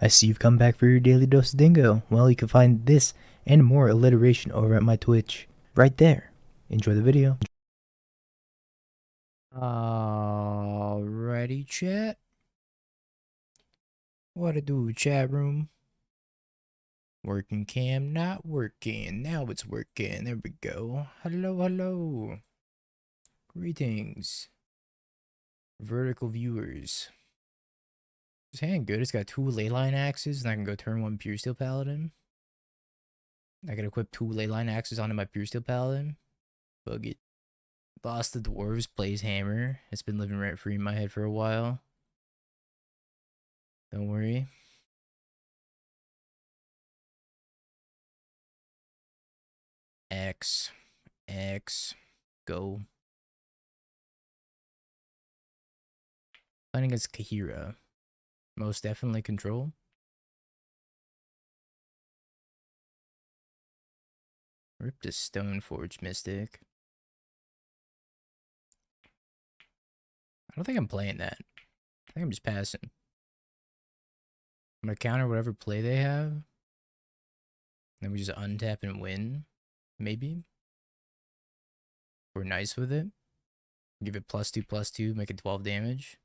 I see you've come back for your daily dose of dingo. Well, you can find this and more alliteration over at my Twitch. Right there. Enjoy the video. Alrighty, chat. What to do, chat room? Working cam, not working. Now it's working. There we go. Hello, hello. Greetings, vertical viewers. It's hanging good. It's got 2 Leyline Axes, and I can go turn 1 Puresteel Paladin. I can equip 2 Leyline Axes onto my Puresteel Paladin. Bug it. Boss the Dwarves plays Hammer. It's been living rent free in my head for a while. Don't worry. X. Go. Playing against Kahira. Most definitely control. Ripped a Stoneforge Mystic. I don't think I'm playing that. I think I'm just passing. I'm gonna counter whatever play they have. Then we just untap and win. Maybe. We're nice with it. Give it +2/+2, make it 12 damage.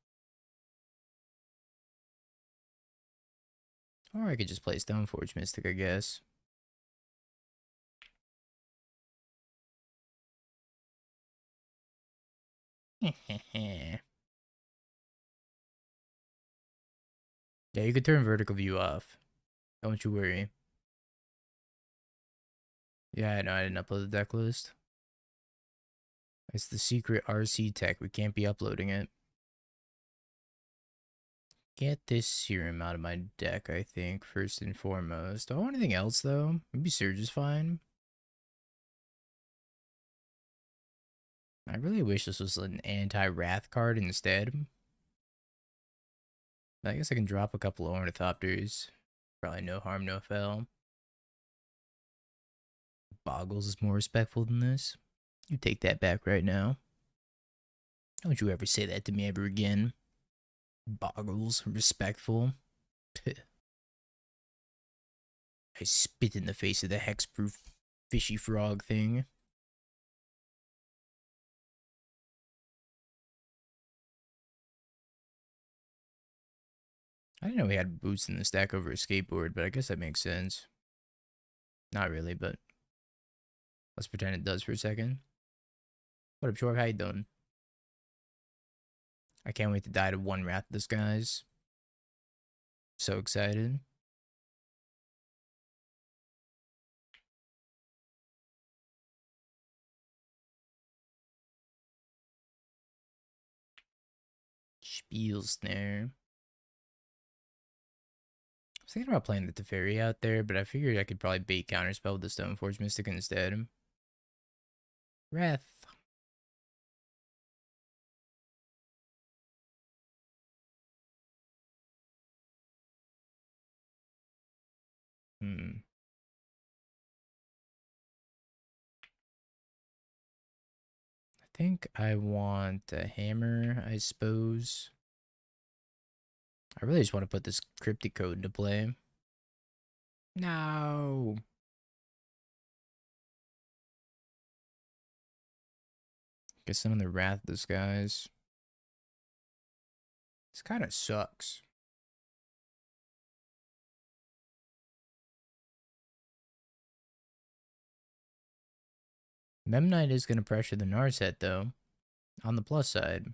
Or I could just play Stoneforge Mystic, I guess. Yeah, you could turn vertical view off. Don't you worry. Yeah, I know, I didn't upload the deck list. It's the secret RC tech. We can't be uploading it. Get this serum out of my deck, I think, first and foremost. Do I want anything else, though? Maybe Surge is fine. I really wish this was an anti-Wrath card instead. I guess I can drop a couple of Ornithopters. Probably no harm, no foul. Boggles is more respectful than this. You take that back right now. Don't you ever say that to me ever again. Boggles, respectful. I spit in the face of the hexproof fishy frog thing. I didn't know he had boots in the stack over a skateboard, but I guess that makes sense. Not really, but let's pretend it does for a second. What up, Shork? How you doing? I can't wait to die to 1 Wrath Disguise. So excited. Spiel Snare. I was thinking about playing the Teferi out there, but I figured I could probably bait counterspell with the Stoneforge Mystic instead. Wrath. I think I want a hammer, I suppose. I really just want to put this Cryptic Coat into play. No. Get some of the Wrath Disguise. This kind of sucks. Memnite is going to pressure the Narset, though. On the plus side.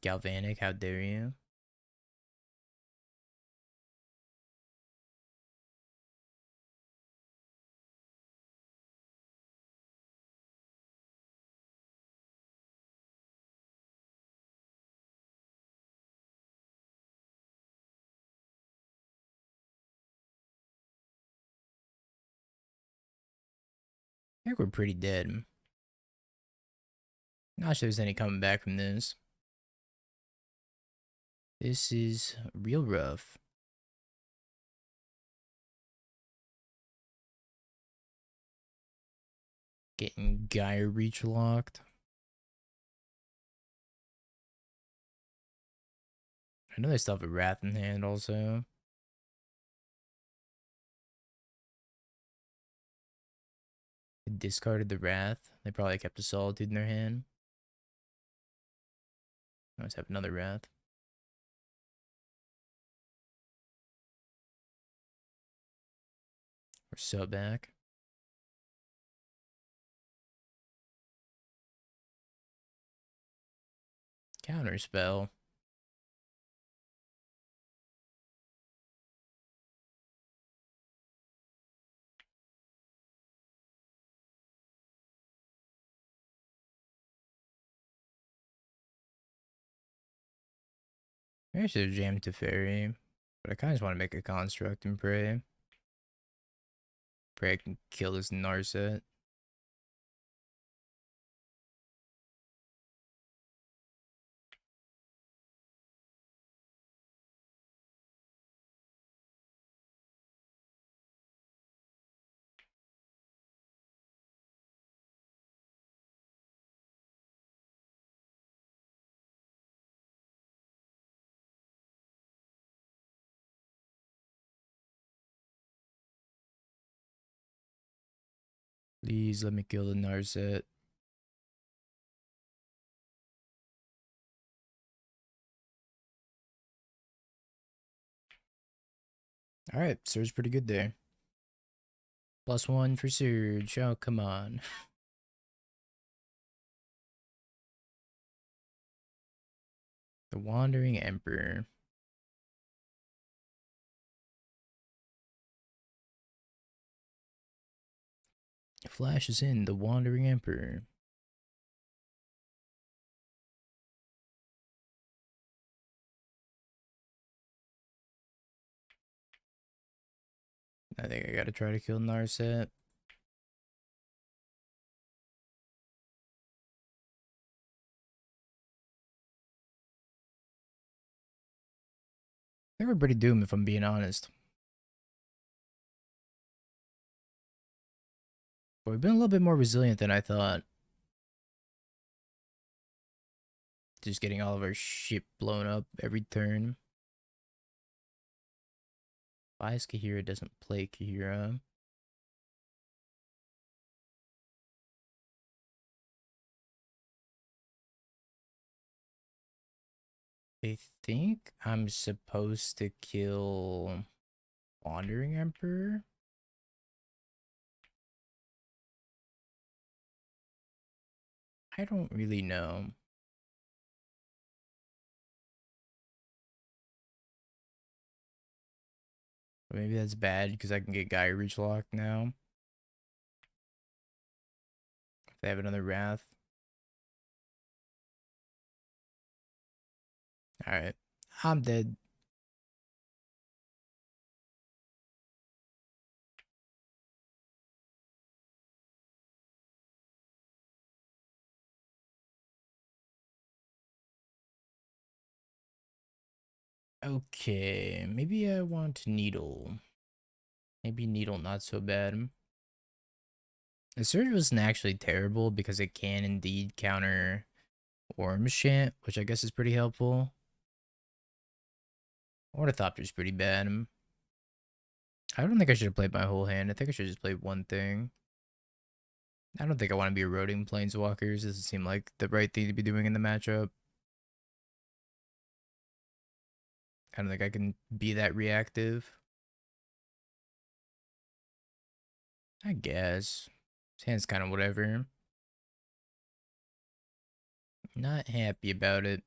Galvanic, how dare you? I think we're pretty dead. Not sure there's any coming back from this. This is real rough. Getting Gyre Reach locked. I know they still have a Wrath in hand also. They discarded the Wrath. They probably kept a Solitude in their hand. Let's have another Wrath. We're so back. Counterspell. Maybe I should have jammed Teferi, but I kind of just want to make a construct and pray. Pray I can kill this Narset. Please let me kill the Narset. Alright, Surge pretty good there. +1 for Surge. Oh, come on. The Wandering Emperor. Flashes in the Wandering Emperor. I think I gotta try to kill Narset. I think we're pretty doomed if I'm being honest. But we've been a little bit more resilient than I thought. Just getting all of our shit blown up every turn. Buys Kahira, doesn't play Kahira. I think I'm supposed to kill Wandering Emperor. I don't really know. Maybe that's bad because I can get Gaia Reach locked now. If they have another Wrath. Alright. I'm dead. Okay, maybe I want Needle. Maybe Needle not so bad. The Surge wasn't actually terrible because it can indeed counter Wormshant, which I guess is pretty helpful. Ornithopter's pretty bad. I don't think I should have played my whole hand. I think I should just play one thing. I don't think I want to be eroding Planeswalkers. Doesn't seem like the right thing to be doing in the matchup. I don't think I can be that reactive. I guess. His hand's kind of whatever. Not happy about it.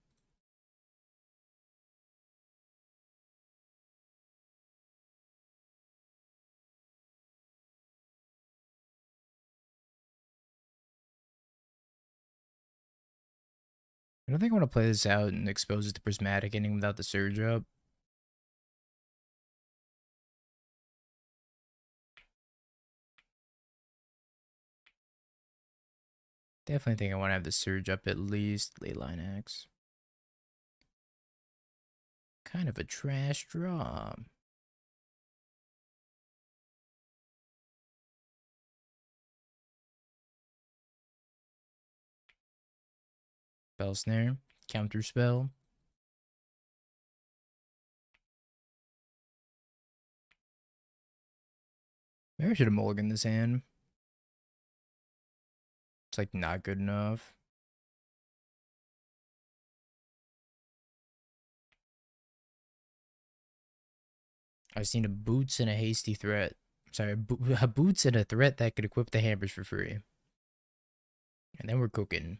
I don't think I want to play this out and expose it to Prismatic Ending without the Surge up. Definitely think I want to have the Surge up at least. Leyline Axe. Kind of a trash draw. Spell Snare. Counter Spell. Maybe I should have mulliganed this hand. It's like not good enough. I've seen a boots and a hasty threat. Sorry, a boots and a threat that could equip the hammers for free. And then we're cooking.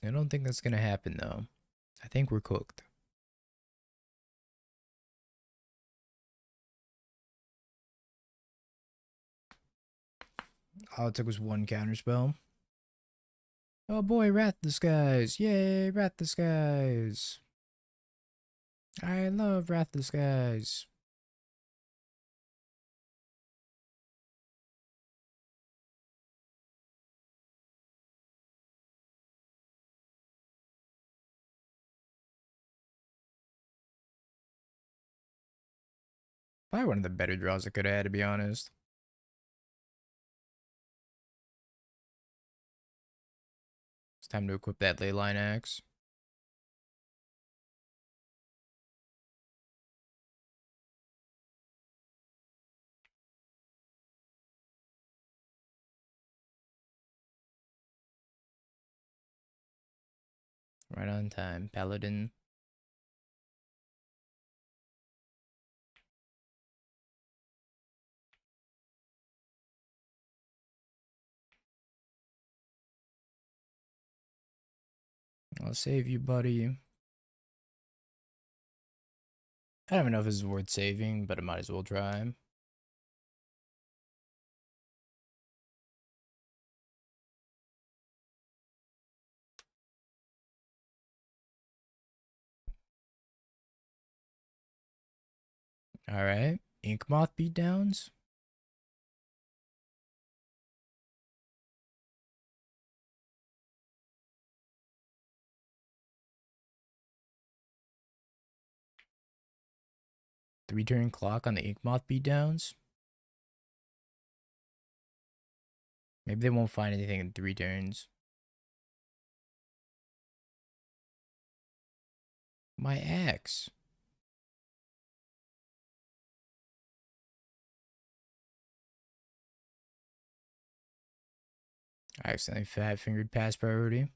I don't think that's gonna happen though. I think we're cooked. All it took was one counterspell. Oh boy, Wrath the Skies! Yay, Wrath the Skies! I love Wrath the Skies. Probably one of the better draws I could have had, to be honest. It's time to equip that Leyline Axe. Right on time. Paladin. I'll save you, buddy. I don't even know if this is worth saving, but I might as well try. Alright. Inkmoth beatdowns. Three-turn clock on the Inkmoth beatdowns. Maybe they won't find anything in 3 turns. My axe. I accidentally fat-fingered past priority.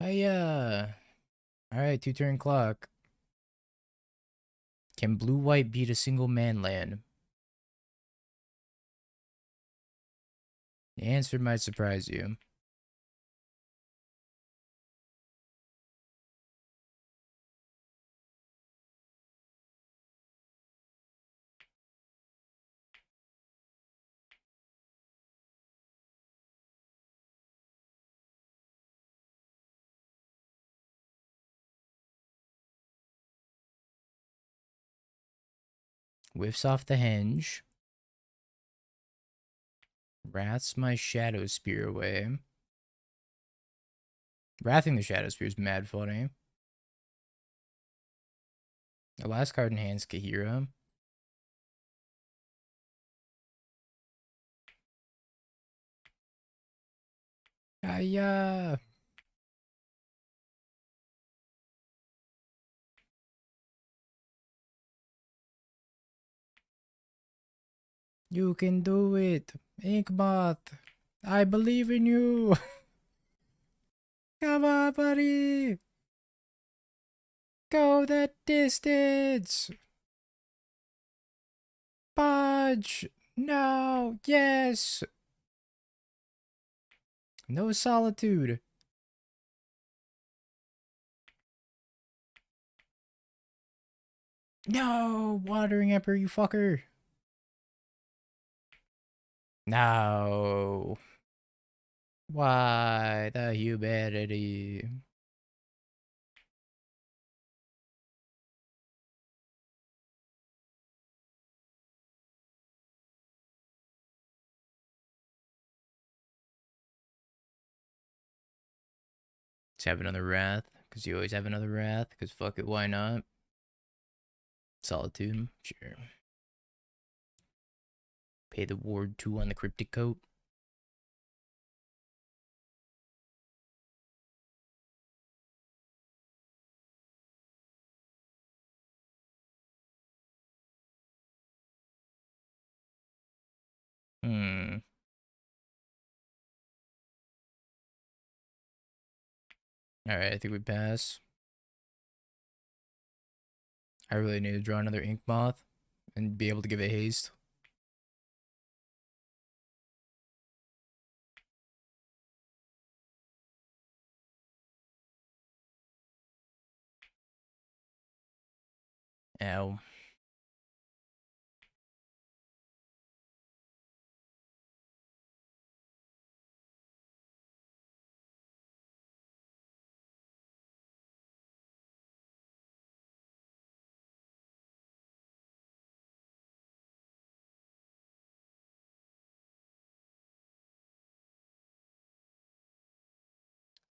Hiya! Alright, 2-turn clock. Can blue-white beat a single man land? The answer might surprise you. Whiffs off the hinge. Wraths my Shadowspear away. Wrathing the Shadowspear is mad funny. The last card in hand's Kahira. Hiya! You can do it! Inkmoth! I believe in you! Come on, buddy! Go that distance! Budge! No! Yes! No solitude! No! Wandering Emperor, you fucker! No! Why the humanity? Let's have another Wrath, because you always have another Wrath, because fuck it, why not? Solitude, sure. Pay the ward 2 on the Cryptic Coat. Alright, I think we pass. I really need to draw another Inkmoth and be able to give it haste. Ow.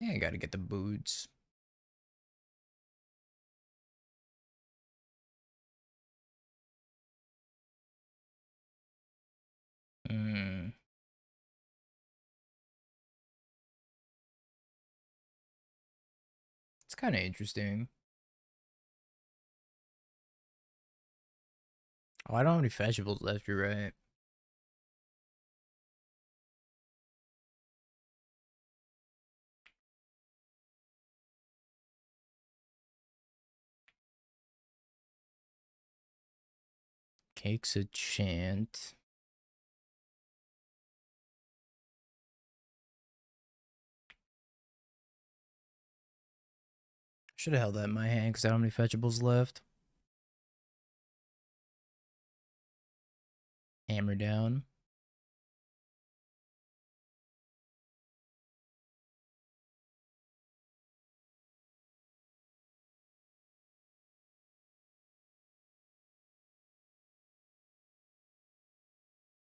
Yeah, I gotta get the boots. Hmm. It's kind of interesting. Oh, I don't have any vegetables left, you're right. Cake's a chant. Should have held that in my hand because I don't have any vegetables left. Hammer down.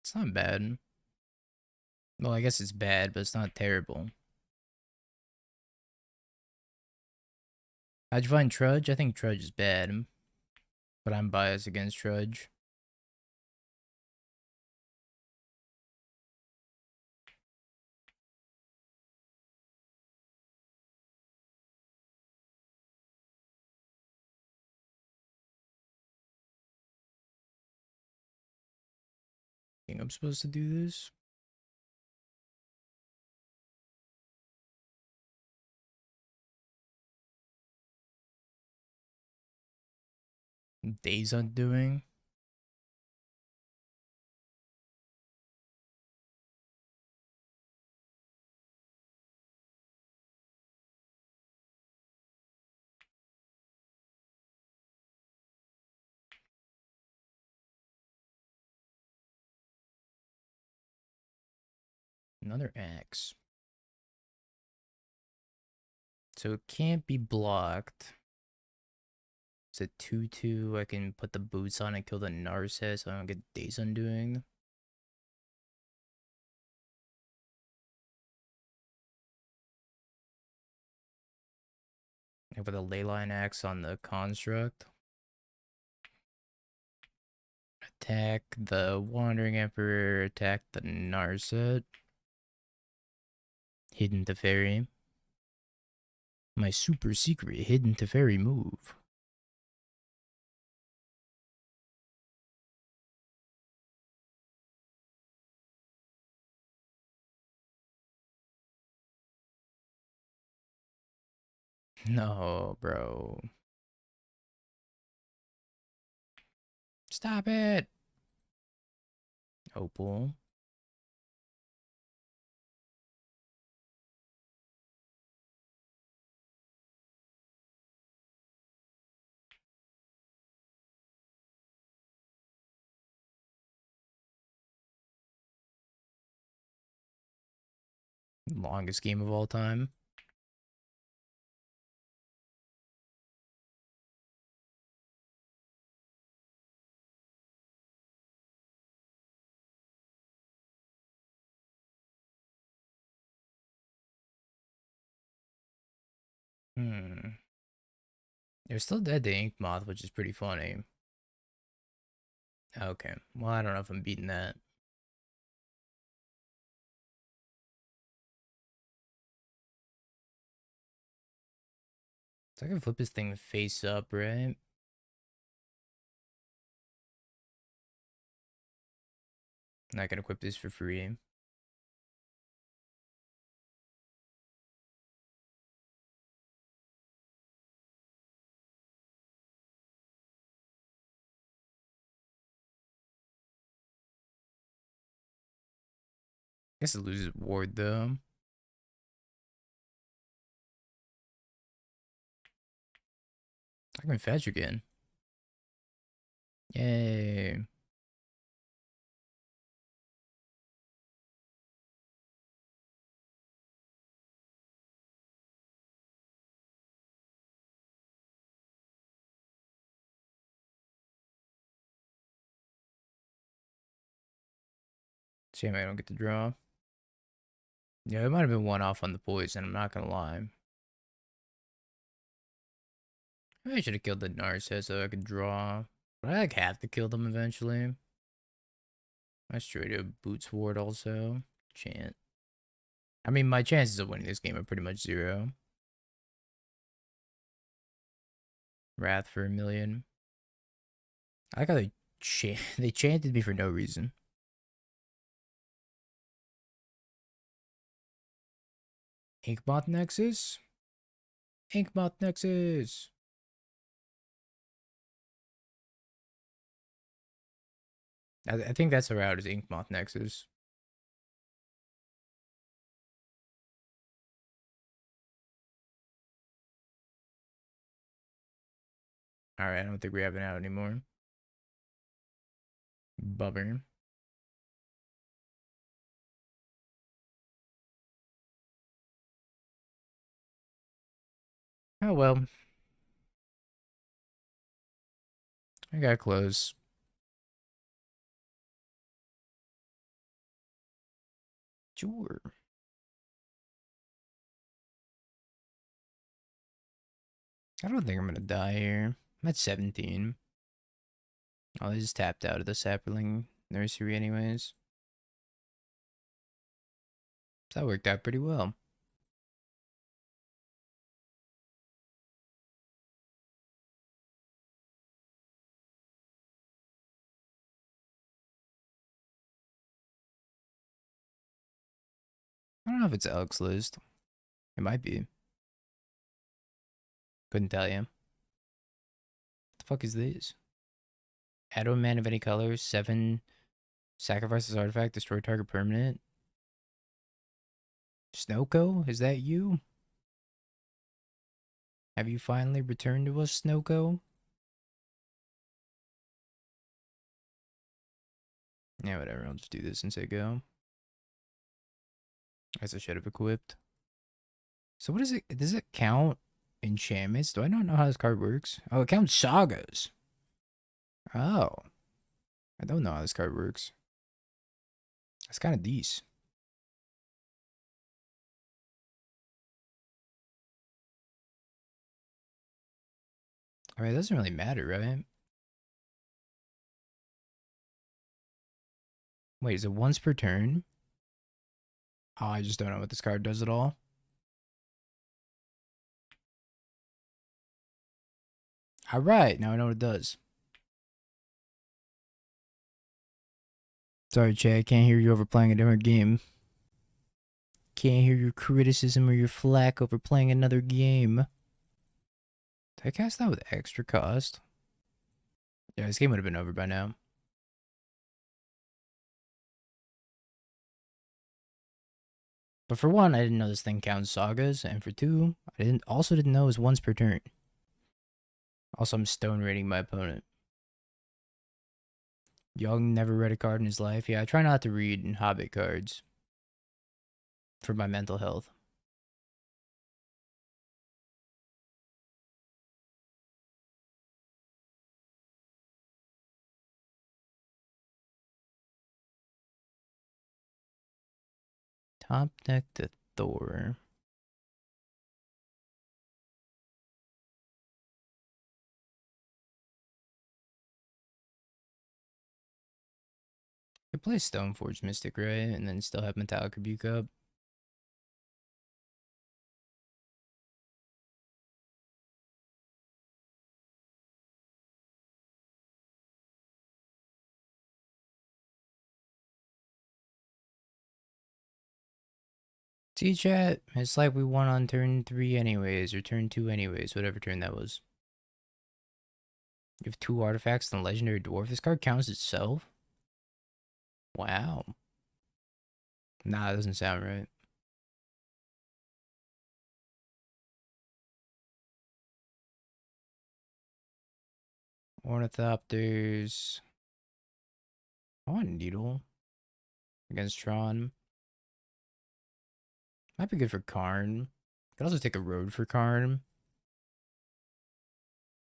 It's not bad. Well, I guess it's bad, but it's not terrible. How'd you find Trudge? I think Trudge is bad, but I'm biased against Trudge. Think I'm supposed to do this? Days Undoing. Another axe. So it can't be blocked. It's a 2/2. I can put the boots on and kill the Narset so I don't get Days Undoing. I put the Leyline Axe on the Construct. Attack the Wandering Emperor. Attack the Narset. Hidden Teferi. My super secret Hidden Teferi move. No, bro. Stop it. Opal. Longest game of all time. They're still dead to Inkmoth, which is pretty funny. Okay. Well, I don't know if I'm beating that. So I can flip this thing face up, right? And I can equip this for free. Guess it loses ward though. I can fetch again. Yay. Shame I don't get to draw. Yeah, it might have been one off on the poison, I'm not gonna lie. Maybe I should have killed the Narset so I could draw. But I like have to kill them eventually. I straight up Boots ward also. Chant. I mean, my chances of winning this game are pretty much 0. Wrath for 1,000,000. I like how they chanted me for no reason. Inkmoth Nexus? Inkmoth Nexus! I think that's the route is Inkmoth Nexus. Alright, I don't think we have it out anymore. Bummer. Oh well. I got close. Sure. I don't think I'm gonna die here. I'm at 17. Oh, they just tapped out of the sapling nursery anyways. So that worked out pretty well. I don't know if it's Elk's list. It might be. Couldn't tell you. What the fuck is this? Add a man of any color, 7 sacrifices artifact, destroy target permanent. Snowco, is that you? Have you finally returned to us, Snowco? Yeah, whatever, I'll just do this and say go. As I should have equipped. So what is it? Does it count enchantments? Do I not know how this card works? Oh, it counts sagas. Oh. I don't know how this card works. That's kind of decent. I mean, it doesn't really matter, right? Wait, is it once per turn? Oh, I just don't know what this card does at all. Alright, now I know what it does. Sorry, Chad, I can't hear you over playing a different game. Can't hear your criticism or your flack over playing another game. Did I cast that with extra cost? Yeah, this game would have been over by now. But for one, I didn't know this thing counts sagas, and for two, I didn't know it was once per turn. Also, I'm stone rating my opponent. Young never read a card in his life. Yeah, I try not to read in Hobbit cards. For my mental health. Top deck to Thor. I could play Stoneforge Mystic, right? And then still have Metallic Rebuke up. See, chat, it's like we won on turn 3 anyways, or turn 2 anyways, whatever turn that was. You have 2 artifacts and a legendary dwarf. This card counts itself? Wow. Nah, it doesn't sound right. Ornithopters. I want Needle against Tron. Might be good for Karn. Could also take Erode for Karn.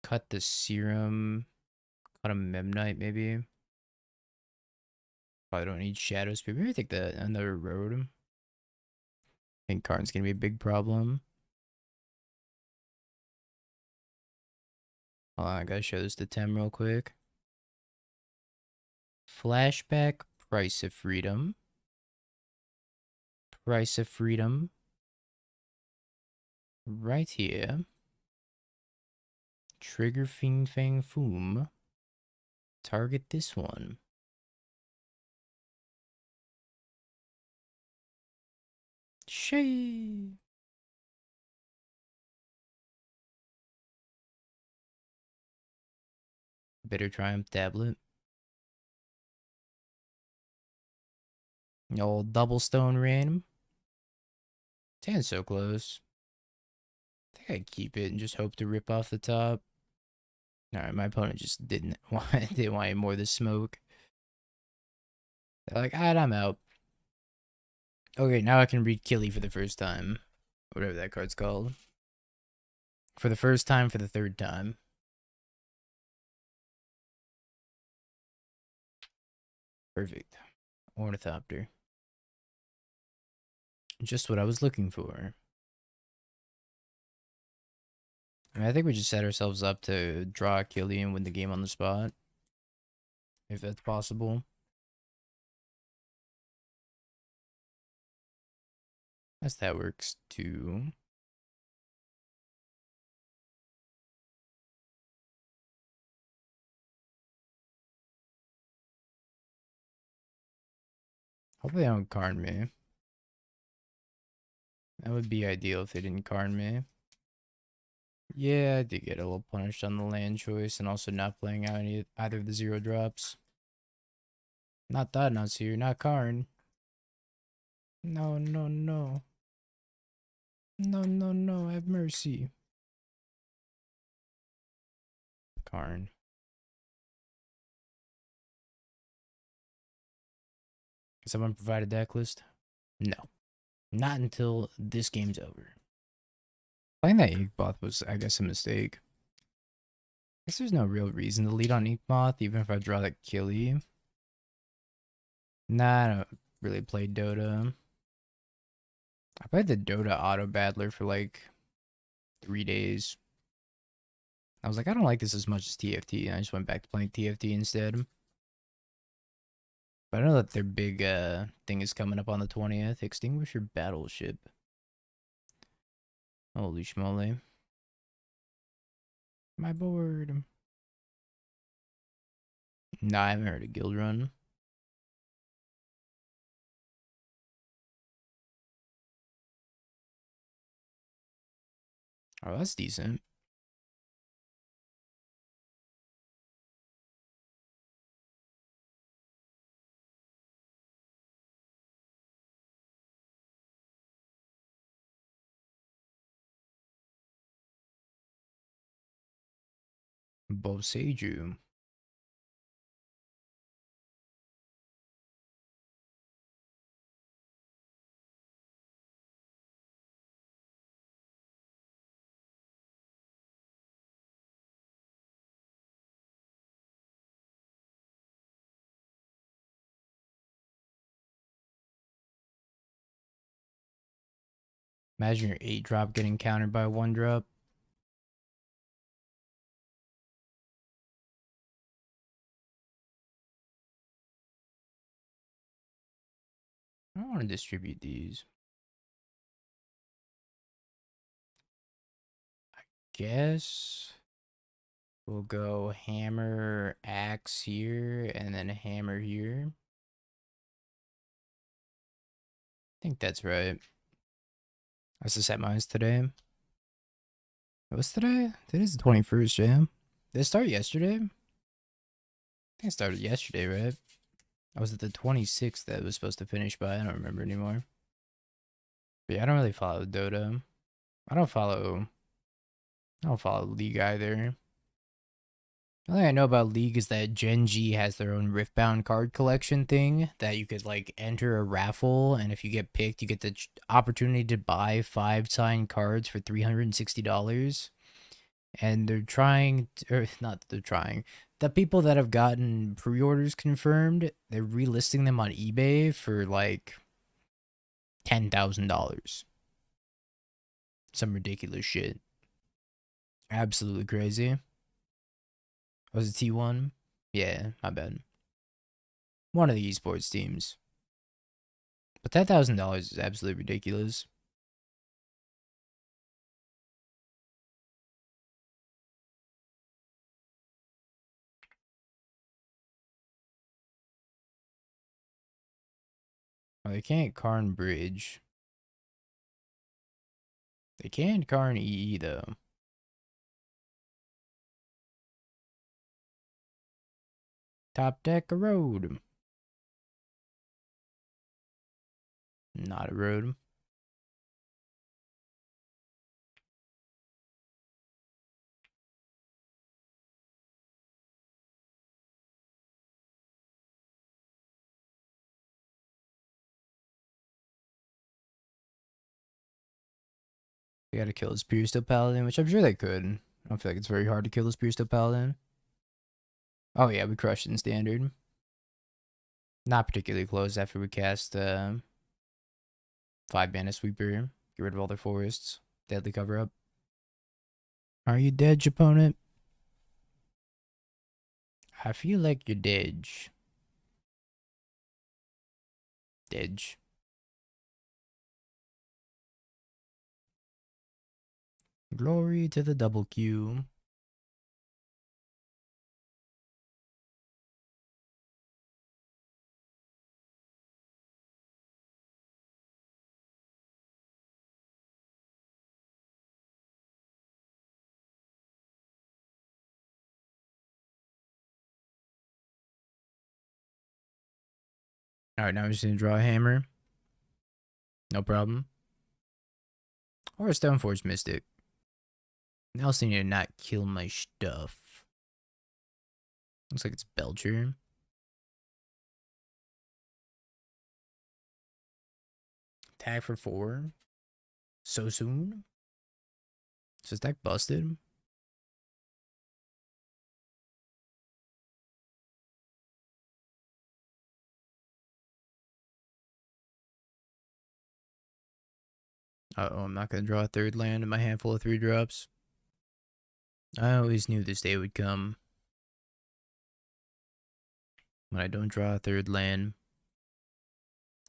Cut the Serum. Cut a Memnite, maybe. Probably don't need Shadowspear. Maybe take another Erode. I think Karn's gonna be a big problem. Hold on, I gotta show this to Tem real quick. Flashback, Price of Freedom. Price of Freedom. Right here. Trigger Fing Fang Foom. Target this one. Shay. Bitter Triumph Tablet. Old double stone rain. Damn, so close. I think I'd keep it and just hope to rip off the top. Alright, my opponent just didn't want any more of the smoke. They're like, alright, I'm out. Okay, now I can read Kili for the first time. Whatever that card's called. For the first time, for the third time. Perfect. Ornithopter. Just what I was looking for. I mean, I think we just set ourselves up to draw a Kili and win the game on the spot. If that's possible. As that works too. Hopefully they don't Karn me. That would be ideal if they didn't Karn me. Yeah, I did get a little punished on the land choice and also not playing out either of the 0 drops. Not that, not here, not Karn. No, no, no. No, no, no, have mercy. Karn. Can someone provide a deck list? No. Not until this game's over. Playing that Inkmoth was, I guess, a mistake. I guess there's no real reason to lead on Inkmoth, even if I draw that Kili. Nah, I don't really play Dota. I played the Dota Auto Battler for like 3 days. I was like, I don't like this as much as TFT, and I just went back to playing TFT instead. But I know that their big thing is coming up on the 20th. Extinguish your battleship. Holy schmoly. My board. Nah, I haven't heard of Guild Run. Oh, that's decent. Boseiju. Imagine your 8-drop getting countered by a 1-drop. I don't want to distribute these. I guess we'll go hammer, axe here, and then a hammer here. I think that's right. That's the set mines today. What's today? Today's the 21st, yeah? Did it start yesterday? I think it started yesterday, right? I was at the 26th that it was supposed to finish by. I don't remember anymore. But yeah, I don't really follow Dota. I don't follow League either. The only thing I know about League is that Gen G has their own Riftbound card collection thing that you could like enter a raffle, and if you get picked, you get the opportunity to buy 5 signed cards for $360. And they're trying, or not they're trying, the people that have gotten pre-orders confirmed, they're relisting them on eBay for like $10,000. Some ridiculous shit. Absolutely crazy. Was it T1? Yeah, my bad. One of the esports teams. But $10,000 is absolutely ridiculous. Oh, they can't Karn Bridge. They can Karn EE though. Top deck Erode. Not Erode. They gotta kill this Puresteel Paladin, which I'm sure they could. I don't feel like it's very hard to kill this Puresteel Paladin. Oh yeah, we crushed it in standard. Not particularly close after we cast 5-mana sweeper. Get rid of all their forests. Deadly cover up. Are you dead, opponent? I feel like you're dead. Dead. Glory to the double Q. Alright, now I'm just gonna draw a hammer. No problem. Or a Stoneforge Mystic. I also need to not kill my stuff. Looks like it's Belcher. Tag for 4. So soon? Is this deck busted? Uh-oh, I'm not gonna draw a 3rd land in my handful of 3 drops. I always knew this day would come. When I don't draw a 3rd land.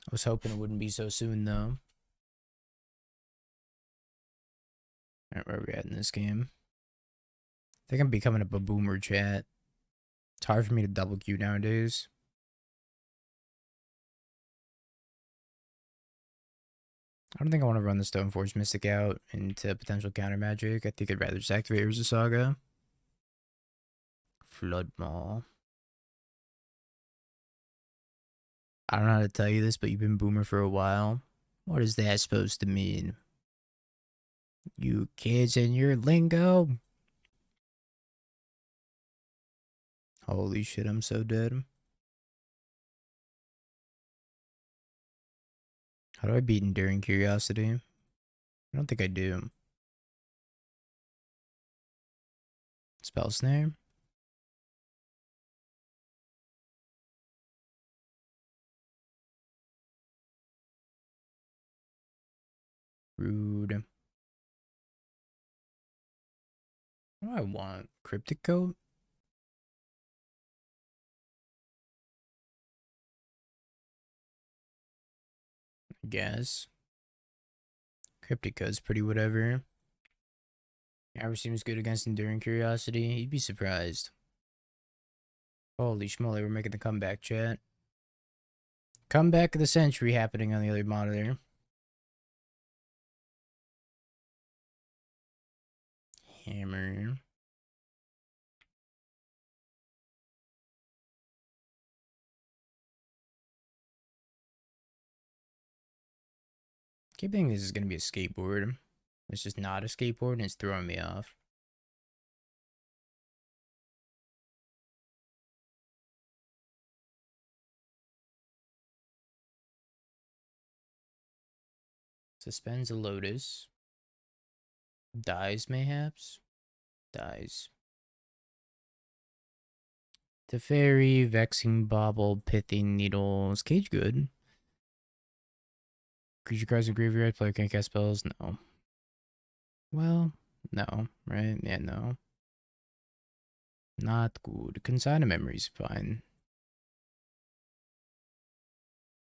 I was hoping it wouldn't be so soon, though. Alright, where are we at in this game? I think I'm becoming a boomer chat. It's hard for me to double queue nowadays. I don't think I want to run the Stoneforge Mystic out into potential counter magic. I think I'd rather just activate Urza Saga. Flood Maw. I don't know how to tell you this, but you've been boomer for a while. What is that supposed to mean? You kids and your lingo? Holy shit, I'm so dead. How do I beat Enduring Curiosity? I don't think I do. Spell Snare? Rude. What do I want? Cryptic Coat? I guess. Cryptic Coat's pretty whatever. Ever seems good against Enduring Curiosity. You'd be surprised. Holy schmoly, we're making the comeback, chat. Comeback of the century happening on the other monitor. Hammer. keep thinking this is gonna be a skateboard. It's just not a skateboard and it's throwing me off. Suspends a lotus. Dies mayhaps? Dies. Teferi, Vexing Bauble, Pithing Needle. Is Cage good? Creature cards in graveyard, player can't cast spells? No. Well, no, right? Yeah, no. Not good. Consign memory's fine.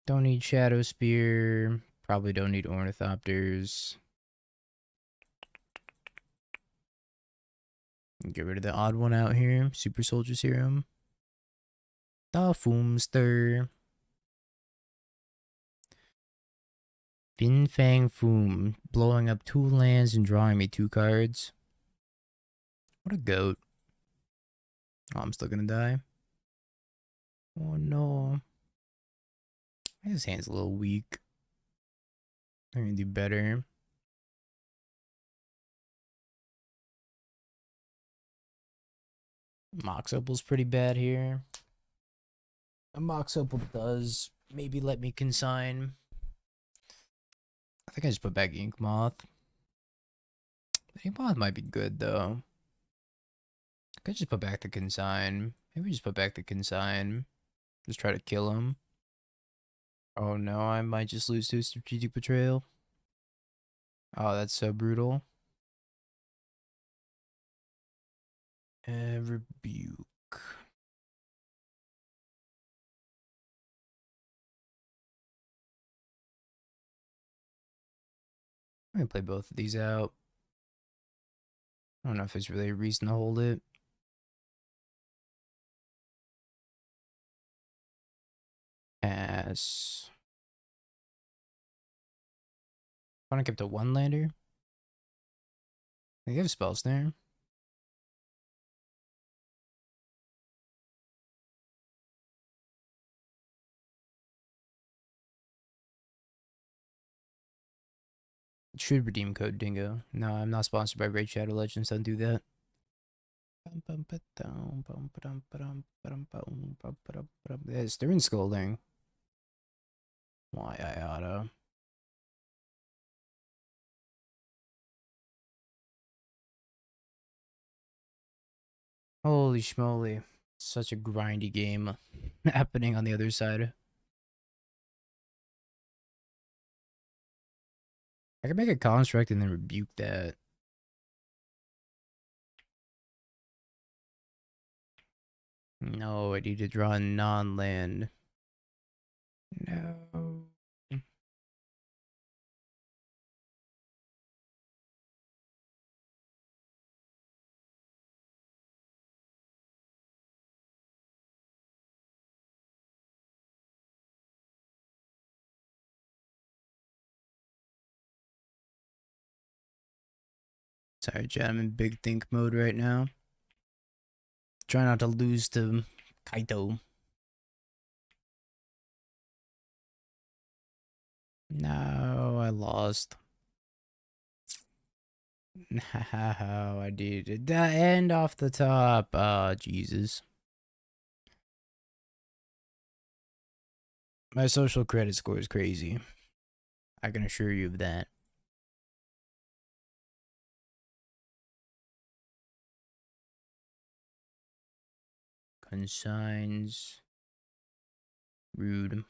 Don't need Shadowspear. Probably don't need Ornithopters. Get rid of the odd one out here. Super-Soldier Serum. The Foomster. Fin Fang Foom. Blowing up 2 lands and drawing me 2 cards. What a goat. Oh, I'm still gonna die. Oh no. His hand's a little weak. I'm gonna do better. Mox Opal's pretty bad here. A Mox Opal does maybe let me consign. I think I just put back Inkmoth. Inkmoth might be good though. I could just put back the consign. Maybe just put back the consign. Just try to kill him. Oh no, I might just lose to a strategic betrayal. Oh, that's so brutal. Rebuke. I'm gonna play both of these out. I don't know if there's really a reason to hold it. Pass. I want to keep the 1-lander. They have spell snare. Should redeem code DINGO. No, I'm not sponsored by Raid Shadow Legends. Don't do that. Yeah, Stern Scolding. Why I oughta. Holy schmoly. Such a grindy game happening on the other side. I can make a construct and then rebuke that. No, I need to draw a non-land. No. Sorry, chat, I'm in big think mode right now. Try not to lose to Kaito. No, I lost. No, I did. The end off the top. Oh, Jesus. My social credit score is crazy. I can assure you of that. Consigns. Rude.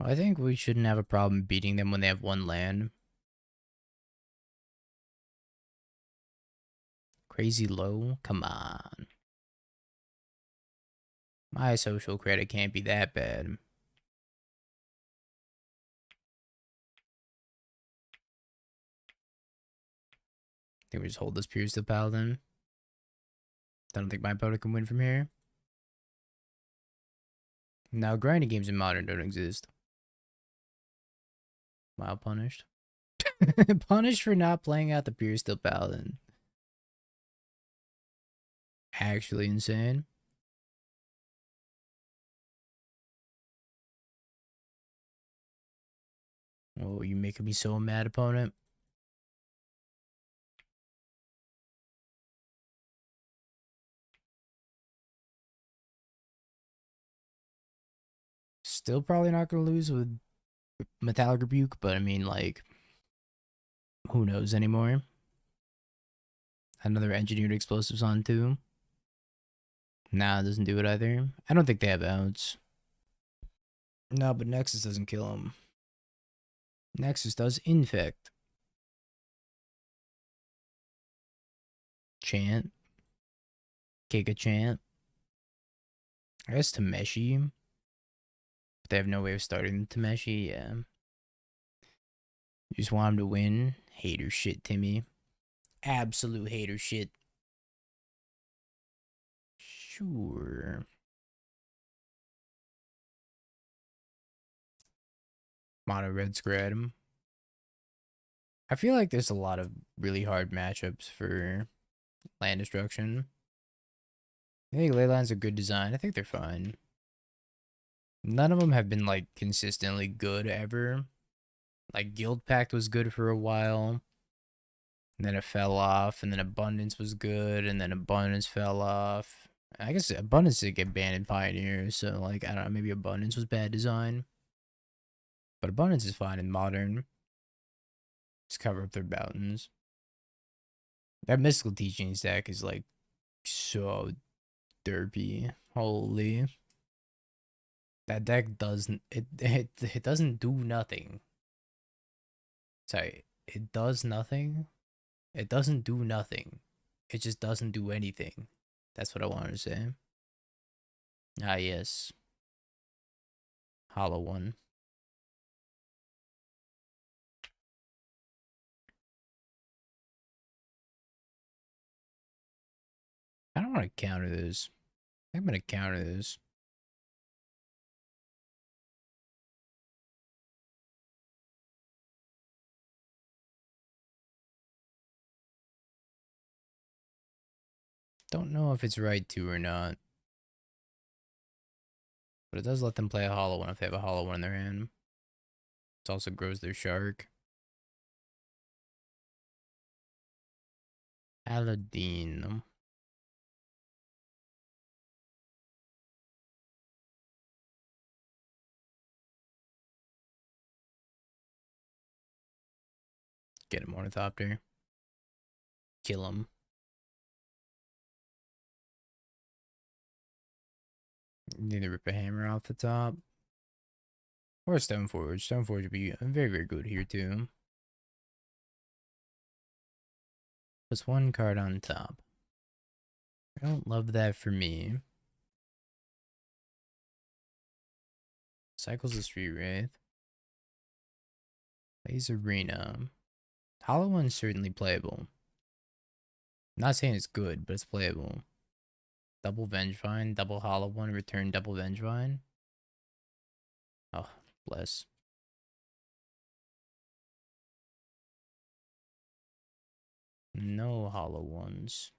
I think we shouldn't have a problem beating them when they have 1 land. Crazy low? Come on. My social credit can't be that bad. I think we just hold this Puresteel Paladin. I don't think my opponent can win from here. Now, grinding games in Modern don't exist. Wow, punished. Punished for not playing out the Puresteel Paladin. Actually insane. Oh, you making me so mad, opponent. Still probably not gonna lose with Metallic Rebuke, but I mean, like, who knows anymore? Another engineered explosives on too. Nah, it doesn't do it either. I don't think they have outs. No, but Nexus doesn't kill him. Nexus does infect. Chant. Giga Chant. I guess Tameshi. But they have no way of starting Tameshi, yeah. You just want him to win? Hater shit, Timmy. Absolute hater shit. Sure. Mono red scram. I feel like there's a lot of really hard matchups for land destruction. I think Leyline's a good design. I think they're fine. None of them have been like consistently good ever. Like Guild Pact was good for a while. And then it fell off, and then Abundance was good, and then Abundance fell off. I guess Abundance did get banned in Pioneer, so like I don't know, maybe Abundance was bad design. But Abundance is fine in Modern. Just cover up their mountains. That Mystical Teaching stack is like so derpy. Holy. That deck doesn't it doesn't do nothing. Sorry, it does nothing. It doesn't do nothing. It just doesn't do anything. That's what I wanted to say. Ah yes. Hollow one. I don't want to counter this. I'm gonna counter this. Don't know if it's right to or not. But it does let them play a hollow one if they have a hollow one in their hand. It also grows their shark. Paladin. Get him, Ornithopter. Kill him. Need to rip a hammer off the top. Or a Stoneforge. Stoneforge would be very, very good here too. Plus one card on top. I don't love that for me. Cycles the Street Wraith. Plays Arena. Hollow one's certainly playable. I'm not saying it's good, but it's playable. Double Vengevine, double Hollow one, return double Vengevine. Oh, bless. No hollow ones.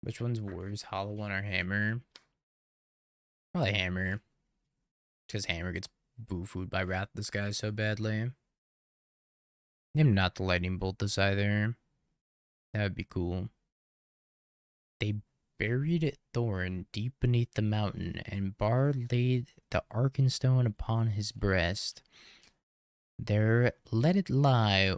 Which one's worse, hollow one or hammer? Probably hammer. Because hammer gets boo-fooed by Wrath this guy so badly. Him not the lightning bolt this either. That would be cool. They buried Thorn deep beneath the mountain, and Bar laid the Arkenstone upon his breast. There let it lie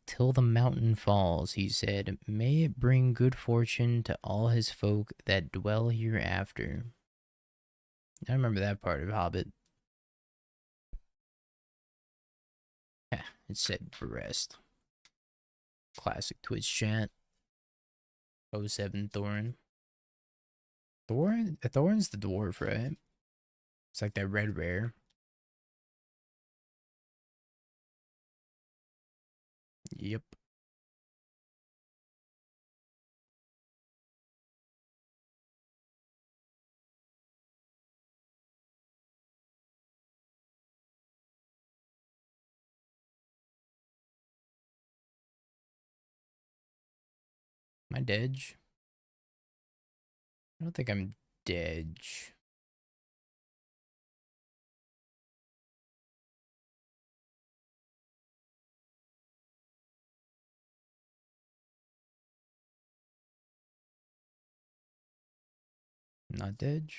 till the mountain falls, he said. May it bring good fortune to all his folk that dwell hereafter. I remember that part of Hobbit. It said breast. Classic Twitch chat. 07 Thorn. Thorn's the dwarf, right? It's like that red rare. Yep. Am I dead? I don't think I'm dead. Not dead.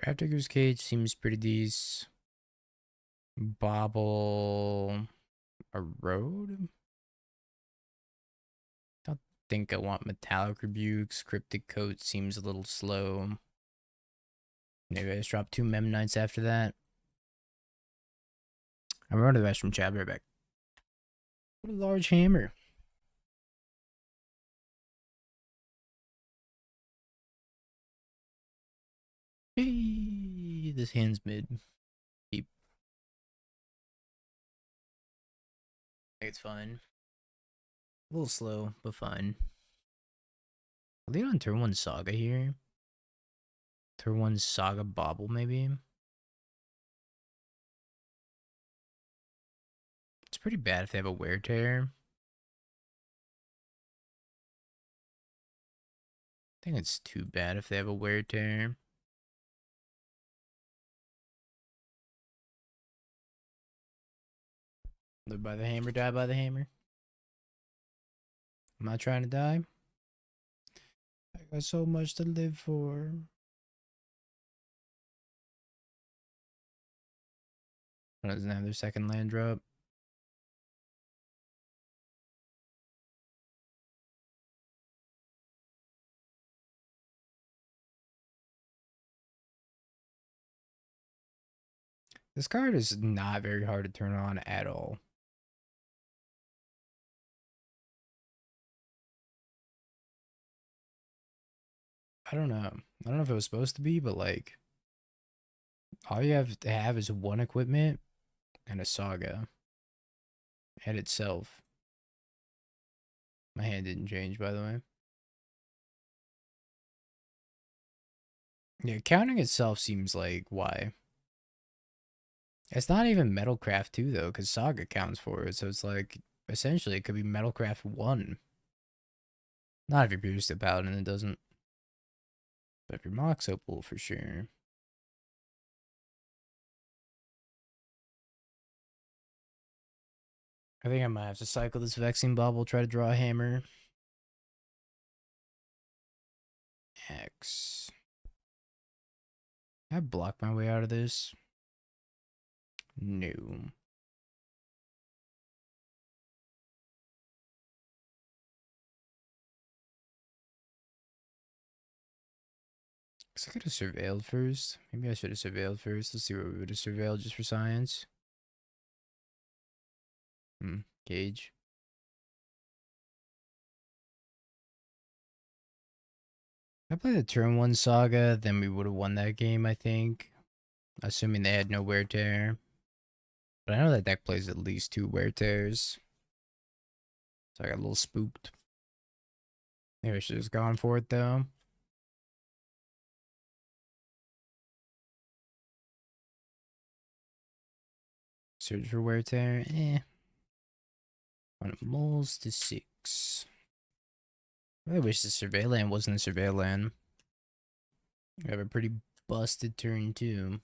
Grafdigger's Cage seems pretty decent. Bauble. Erode? Don't think I want Metallic Rebukes. Cryptic Coat seems a little slow. Maybe I just drop 2 Memnites after that. I'm running the rest from chat. Right back. What a large hammer. Hey, this hand's mid. Keep. I think it's fine. A little slow, but fine. Are they on turn 1 Saga here? Turn 1 Saga Bauble, maybe? It's pretty bad if they have a Wear Tear. I think it's too bad if they have a Wear Tear. Live by the hammer, die by the hammer. I'm not trying to die. I got so much to live for. Doesn't have their second land drop. This card is not very hard to turn on at all. I don't know. I don't know if it was supposed to be, but like, all you have to have is 1 equipment and a Saga. And itself. My hand didn't change, by the way. Yeah, counting itself seems like, why? It's not even Metalcraft 2, though, because Saga counts for it. So it's like, essentially, it could be Metalcraft 1. Not if you're Puresteel Paladin, it doesn't. But if you're Mox Opal, for sure. I think I might have to cycle this Vexing Bauble, try to draw a hammer. X. Can I block my way out of this? No. Guess I could have surveilled first. Maybe I should have surveilled first. Let's see what we would have surveilled just for science. Cage. If I played the turn 1 Saga, then we would have won that game, I think. Assuming they had no Wear Tear. But I know that deck plays at least 2 Wear Tears. So I got a little spooked. Maybe I should have just gone for it, though. Search for Wear Tear. One moles to 6. I really wish the Surveil Land wasn't a Surveil Land. We have a pretty busted turn, too.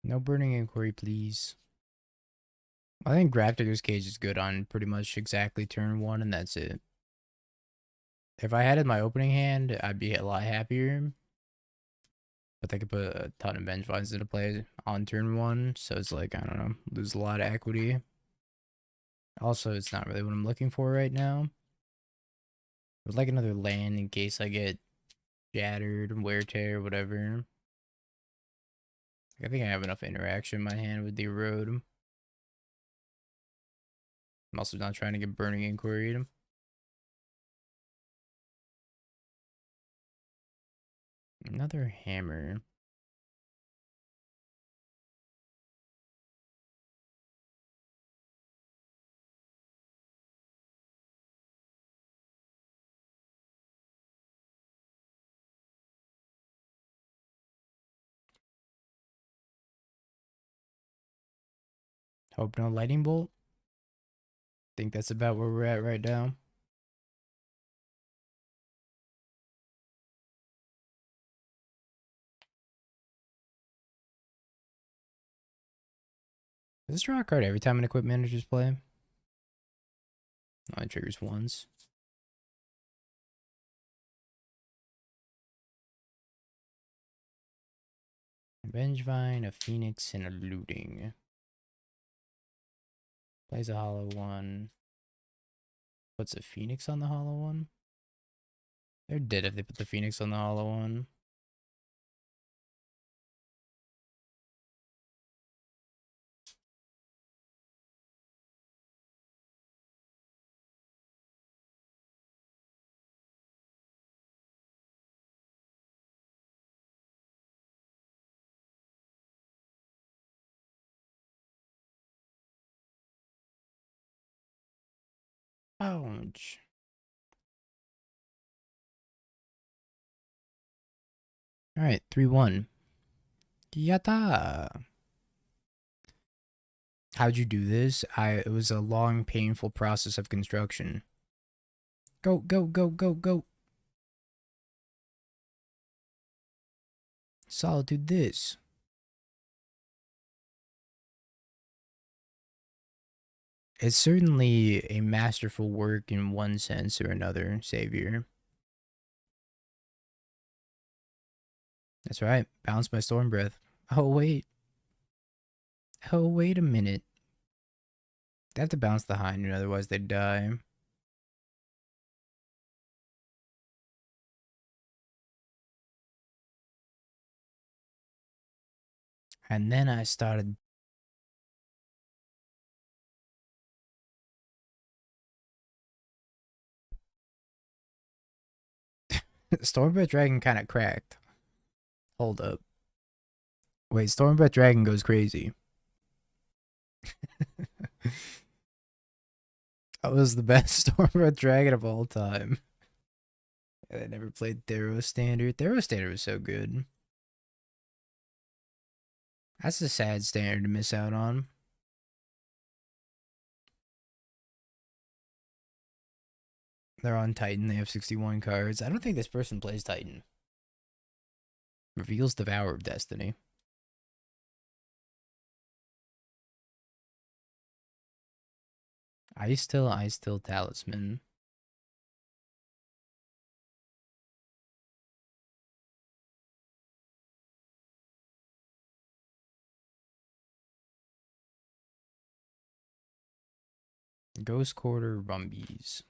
No Burning Inquiry, please. I think Grafdigger's Cage is good on pretty much exactly turn 1, and that's it. If I had it in my opening hand, I'd be a lot happier. But they could put a ton of Vengevines into play on turn 1, so it's like, I don't know, lose a lot of equity. Also, it's not really what I'm looking for right now. I would like another land in case I get shattered, wear tear, whatever. I think I have enough interaction in my hand with the Erode. I'm also not trying to get Burning Inquiry. Another hammer. Hope no lightning bolt. Think that's about where we're at right now. Does this draw a card every time an equip managers play? No, it triggers once. Vengevine, a Phoenix, and a Looting. Plays a hollow one. Puts a Phoenix on the hollow one? They're dead if they put the Phoenix on the hollow one. Ouch. Alright, 3-1. Yatta! How'd you do this? It was a long, painful process of construction. Go, go, go, go, go! Solitude this. It's certainly a masterful work in one sense or another, Savior. That's right. Bounced by Storm Breath. Oh, wait. Oh, wait a minute. They have to bounce the High Noon, otherwise they'd die. And then I started... Stormbreath Dragon kind of cracked. Hold up. Wait, Stormbreath Dragon goes crazy. That was the best Stormbreath Dragon of all time. I never played Theros Standard. Theros Standard was so good. That's a sad standard to miss out on. They're on Titan. They have 61 cards. I don't think this person plays Titan. Reveals Devourer of Destiny. Ice Till Talisman. Ghost Quarter Rumbies.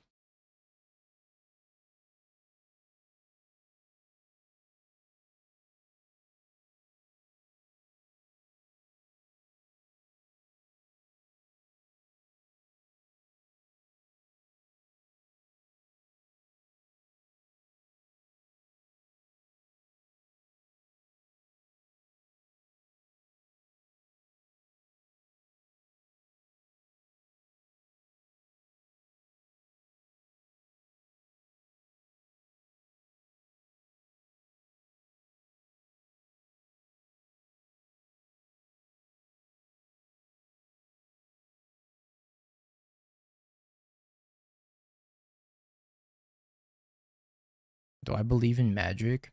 Do I believe in magic?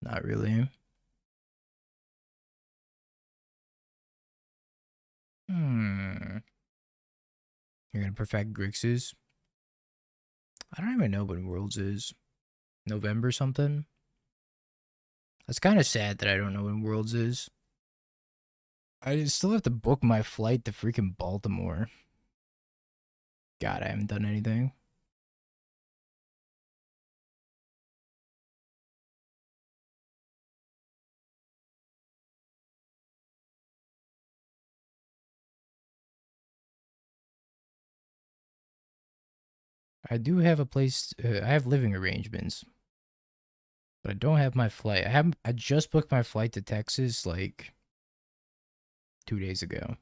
Not really. You're gonna perfect Grixis? I don't even know when Worlds is. November something? That's kind of sad that I don't know when Worlds is. I still have to book my flight to freaking Baltimore. God, I haven't done anything. I do have a place. I have living arrangements, but I don't have my flight. I just booked my flight to Texas like 2 days ago.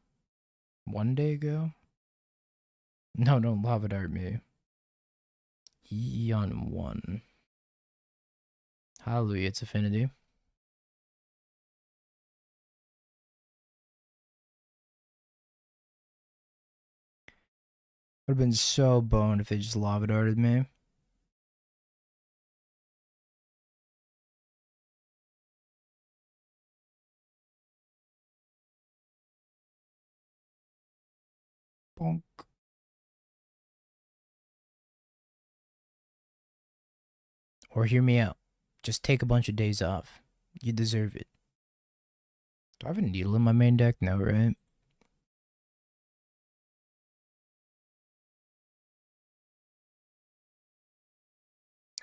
1 day ago? No, don't lava dart me. Eon 1. Hallelujah, it's affinity. Would have been so boned if they just lava darted me. Bonk. Or hear me out. Just take a bunch of days off. You deserve it. Do I have a needle in my main deck? No, right?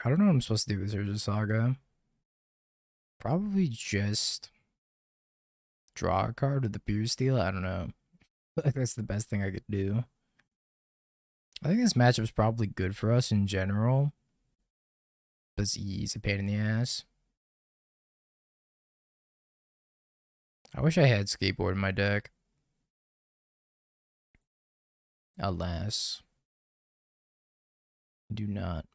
I don't know what I'm supposed to do with Urza Saga. Probably just draw a card with the Puresteel. I don't know. Like that's the best thing I could do. I think this matchup is probably good for us in general. But he's a pain in the ass. I wish I had skateboard in my deck. Alas. I do not.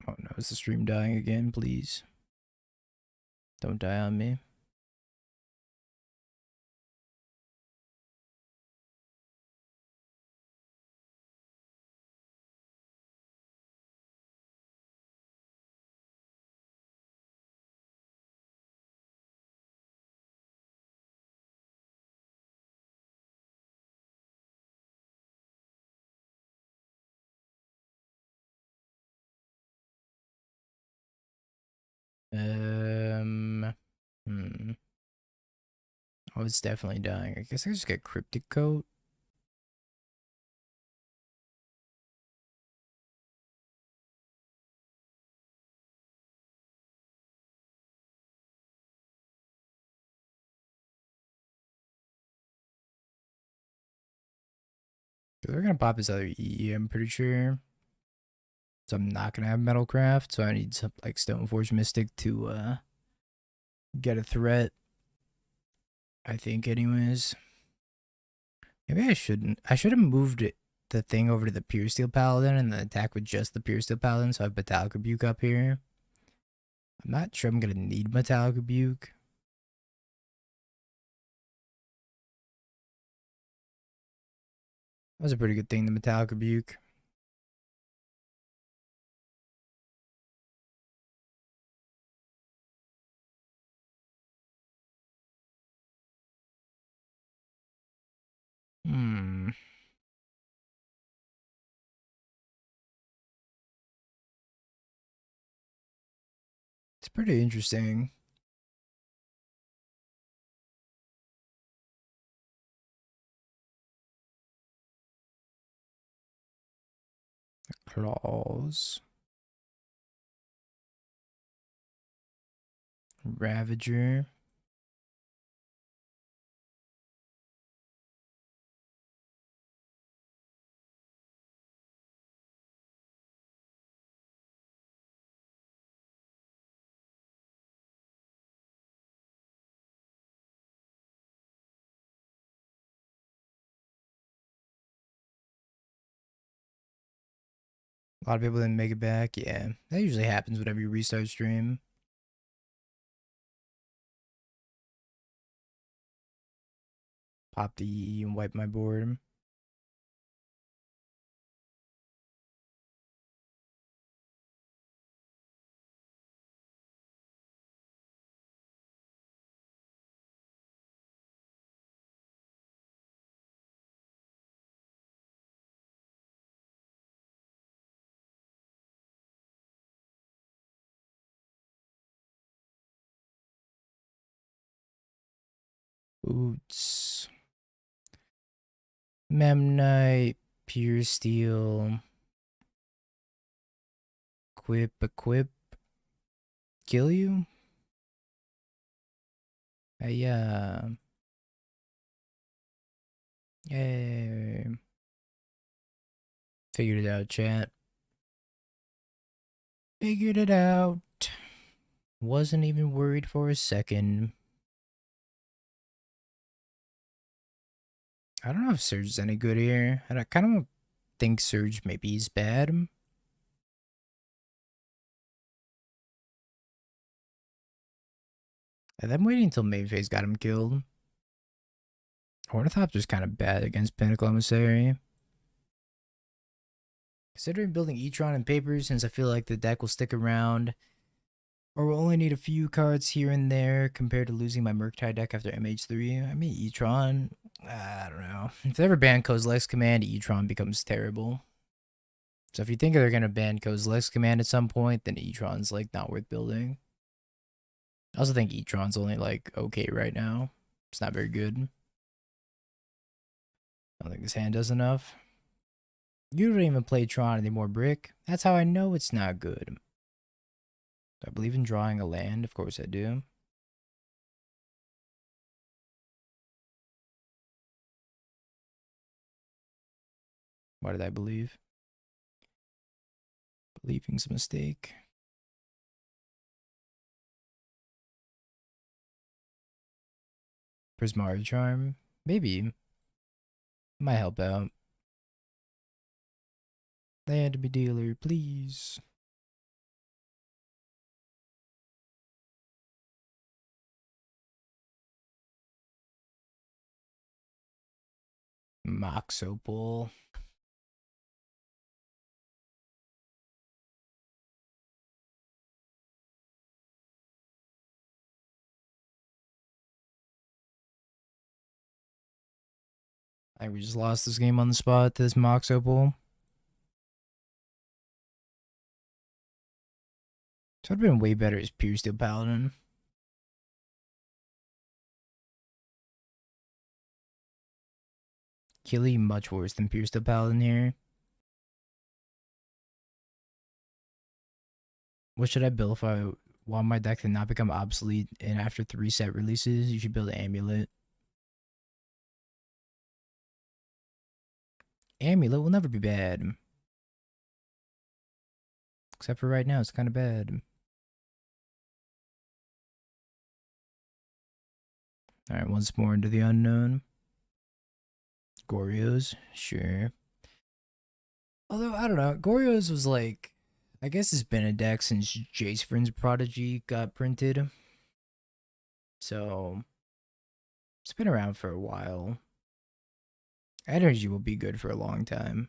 Oh no, is the stream dying again? Please. Don't die on me. Hmm. Oh, it's definitely dying. I guess I just get Cryptic Coat. They're gonna pop this other E, I'm pretty sure. So I'm not gonna have Metalcraft, so I need some like Stoneforge Mystic to get a threat. I think anyways. Maybe I shouldn't. I should have moved the thing over to the Puresteel Paladin and then attack with just the Puresteel Paladin, so I have Metallic Rebuke up here. I'm not sure I'm gonna need Metallic Rebuke. That was a pretty good thing, the Metallic Rebuke. Hmm. It's pretty interesting. Claws. Ravager. A lot of people didn't make it back. Yeah, that usually happens whenever you restart stream. Pop the E and wipe my board. Boots. Memnite. Puresteel. Equip. Kill you? Yeah. Yay. Figured it out, chat. Figured it out. Wasn't even worried for a second. I don't know if Surge is any good here. I kind of think Surge maybe is bad. And then waiting until Mayface got him killed. Ornithopter's kind of bad against Pinnacle Emissary. Considering building Etron and Papers, since I feel like the deck will stick around, or will only need a few cards here and there compared to losing my Murktide deck after MH3. I mean, Etron, I don't know. If they ever ban Kozilek's Command, Etron becomes terrible. So if you think they're going to ban Kozilek's Command at some point, then Etron's like not worth building. I also think Etron's only like okay right now. It's not very good. I don't think this hand does enough. You don't even play Tron anymore, Brick. That's how I know it's not good. Do I believe in drawing a land? Of course I do. Why did I believe? Believing's a mistake. Prismari Charm? Maybe. Might help out. Land me dealer, please. Mox Opal. I think we just lost this game on the spot to this Mox Opal. So would have been way better as Puresteel Paladin. Kili much worse than Puresteel Paladin here. What should I build if I want my deck to not become obsolete and after 3 set releases? You should build an Amulet. Amulet will never be bad. Except for right now, it's kind of bad. Alright, once more into the unknown. Goryo's, sure. Although, I don't know, Goryo's was like, I guess it's been a deck since Jace Friend's Prodigy got printed. So, it's been around for a while. Energy will be good for a long time.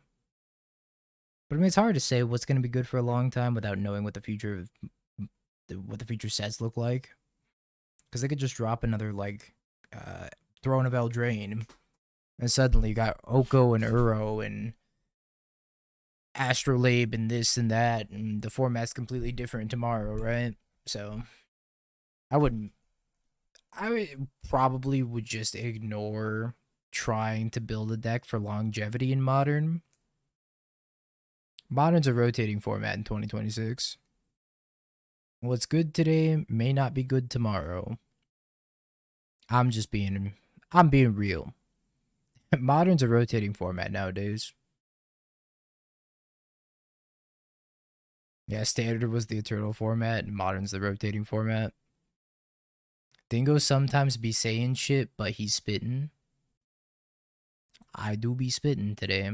But I mean, it's hard to say what's going to be good for a long time without knowing what the future sets look like. Because they could just drop another, like, Throne of Eldraine. And suddenly you got Oko and Uro and Astrolabe and this and that. And the format's completely different tomorrow, right? So, I probably would just ignore trying to build a deck for longevity in Modern. Modern's a rotating format in 2026. What's good today may not be good tomorrow. I'm being real. Modern's a rotating format nowadays. Yeah, Standard was the eternal format, and Modern's the rotating format. Dingo sometimes be saying shit, but he's spitting. I do be spitting today.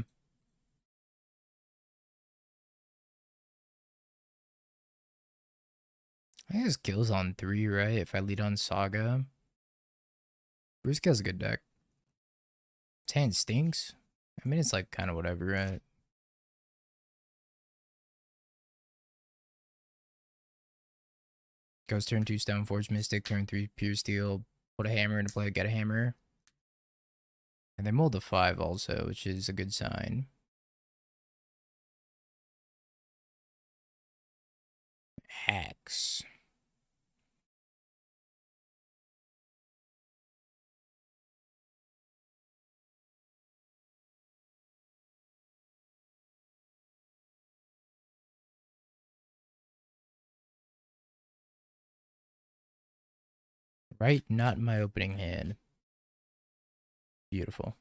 I think his kills on 3, right? If I lead on Saga. Bruce has a good deck. His hand stinks. I mean, it's like kind of whatever, right? Goes turn 2 Stoneforge Mystic, turn 3 Puresteel, put a hammer into play, get a hammer. And they mulled a 5 also, which is a good sign. Axe. Right, not in my opening hand. Beautiful.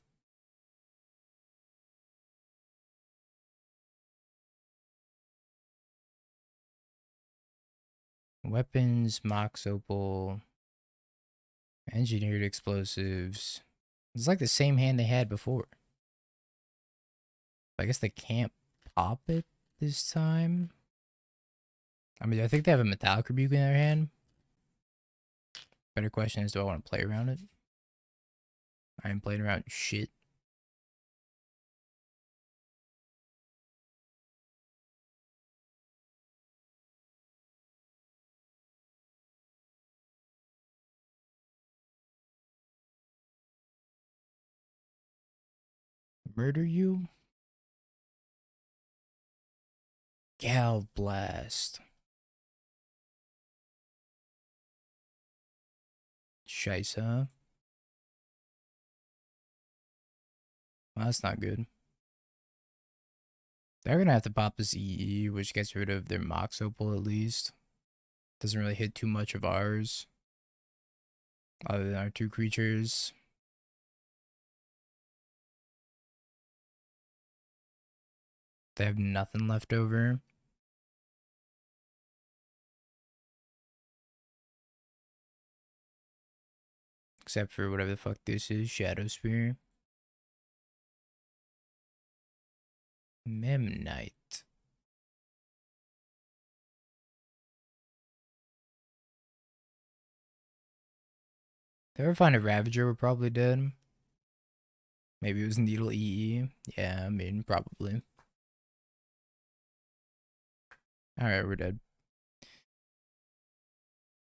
Weapons, Mox Opal, engineered explosives. It's like the same hand they had before. I guess they can't pop it this time. I mean, I think they have a Metallic Rebuke in their hand. Better question is, do I want to play around it? I ain't playing around shit. Murder you? Gal Blast. Scheisse. Well, that's not good. They're gonna have to pop this EE, which gets rid of their Mox Opal at least. Doesn't really hit too much of ours. Other than our two creatures. They have nothing left over. Except for whatever the fuck this is, Shadowspear. Memnite. If they ever find a Ravager, we're probably dead. Maybe it was Needle EE. Yeah, I mean, probably. Alright, we're dead.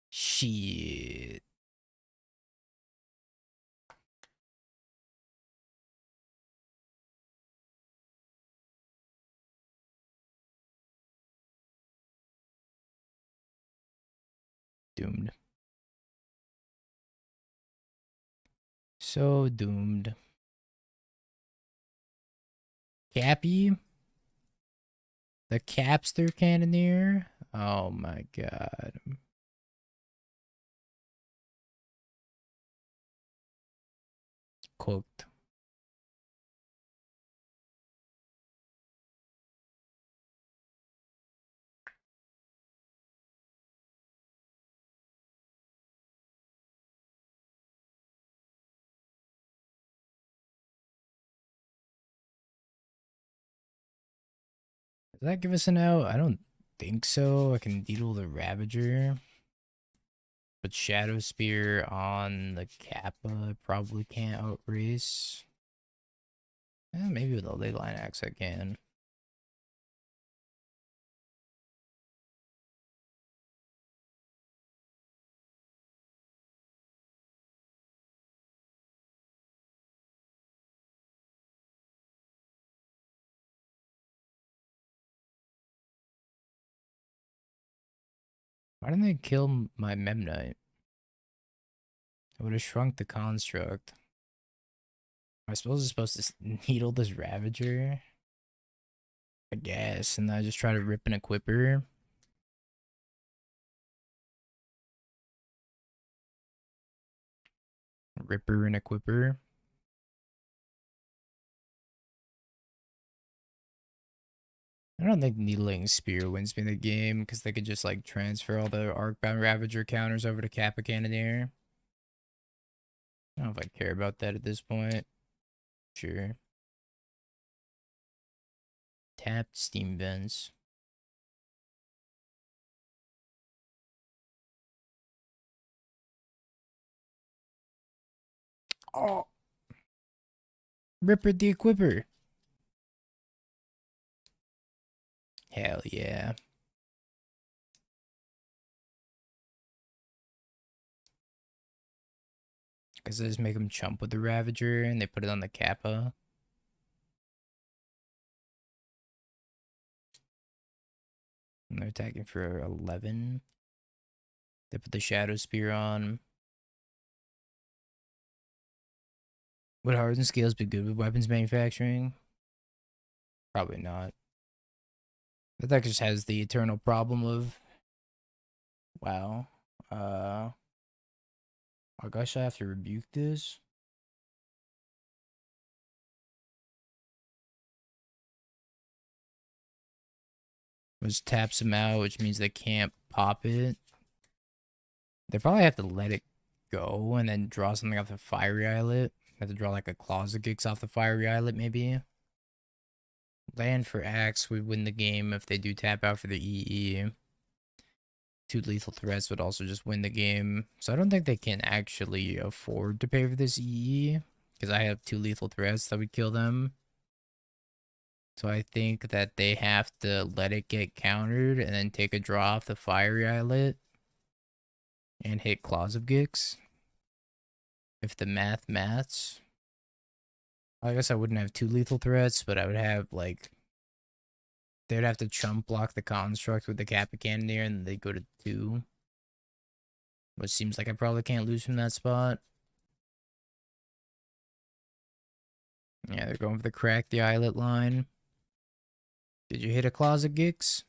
Shit. Doomed. So doomed. Cappy? The Capster Cannoneer? Oh my god. Cooked. Does that give us an out? I don't think so. I can Needle the Ravager. But Shadowspear on the Kappa probably can't outrace. Maybe with a Leyline Axe I can. Why didn't they kill my Memnite? It would have shrunk the construct. I suppose it's supposed to needle this Ravager. I guess. And then I just try to rip and equip her. Ripper and equipper. I don't think Needling Spear wins me the game because they could just like transfer all the Arcbound Ravager counters over to Kappa Cannoneer. I don't know if I care about that at this point. Sure. Tapped Steam Vents. Oh! Ripper the Equipper. Hell yeah. Because they just make them chump with the Ravager and they put it on the Kappa. And they're attacking for 11. They put the Shadowspear on. Would Hardened Scales be good with weapons manufacturing? Probably not. But that just has the eternal problem of... Wow. I guess I have to rebuke this. Which taps them out, which means they can't pop it. They probably have to let it go and then draw something off the Fiery Islet. Have to draw like a Closet Gix off the Fiery Islet, maybe. Land for Axe would win the game if they do tap out for the EE. 2 lethal threats would also just win the game. So I don't think they can actually afford to pay for this EE. Because I have 2 lethal threats that would kill them. So I think that they have to let it get countered and then take a draw off the Fiery Islet. And hit Claws of Gix. If the maths. I guess I wouldn't have 2 lethal threats, but I would have like... They'd have to chump block the construct with the Kappa Cannoneer and they'd go to 2. Which seems like I probably can't lose from that spot. Yeah, they're going for the Crack the Islet line. Did you hit a Closet Gix?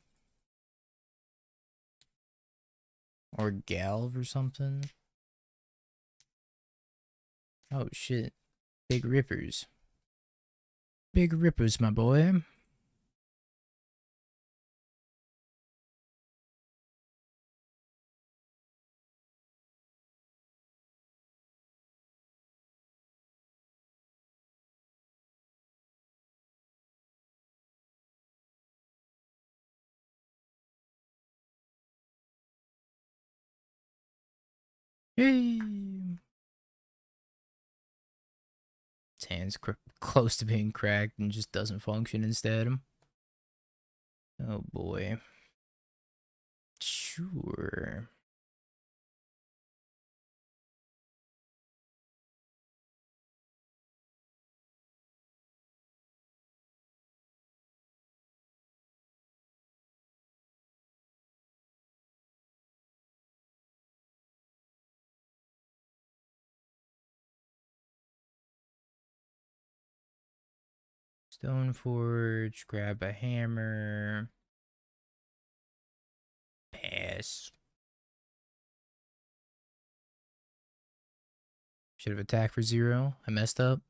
Or Galv or something? Oh shit. Big rippers. Big rippers, my boy. Yay! His hand's close to being cracked and just doesn't function instead. Oh boy. Sure. Stoneforge, grab a hammer. Pass. Should have attacked for 0. I messed up.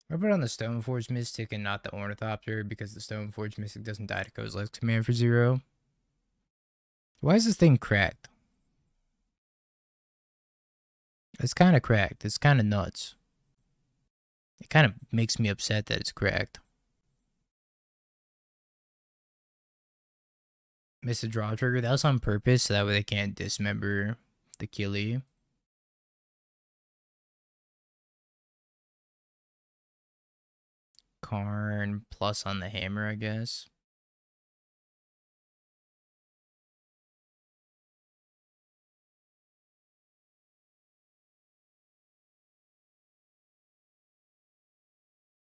What about on the Stoneforge Mystic and not the Ornithopter because the Stoneforge Mystic doesn't die to Kozilek's command for 0? Why is this thing cracked? It's kind of cracked. It's kind of nuts. It kind of makes me upset that it's cracked. Missed a draw trigger. That was on purpose so that way they can't dismember the Kili. Karn plus on the hammer, I guess.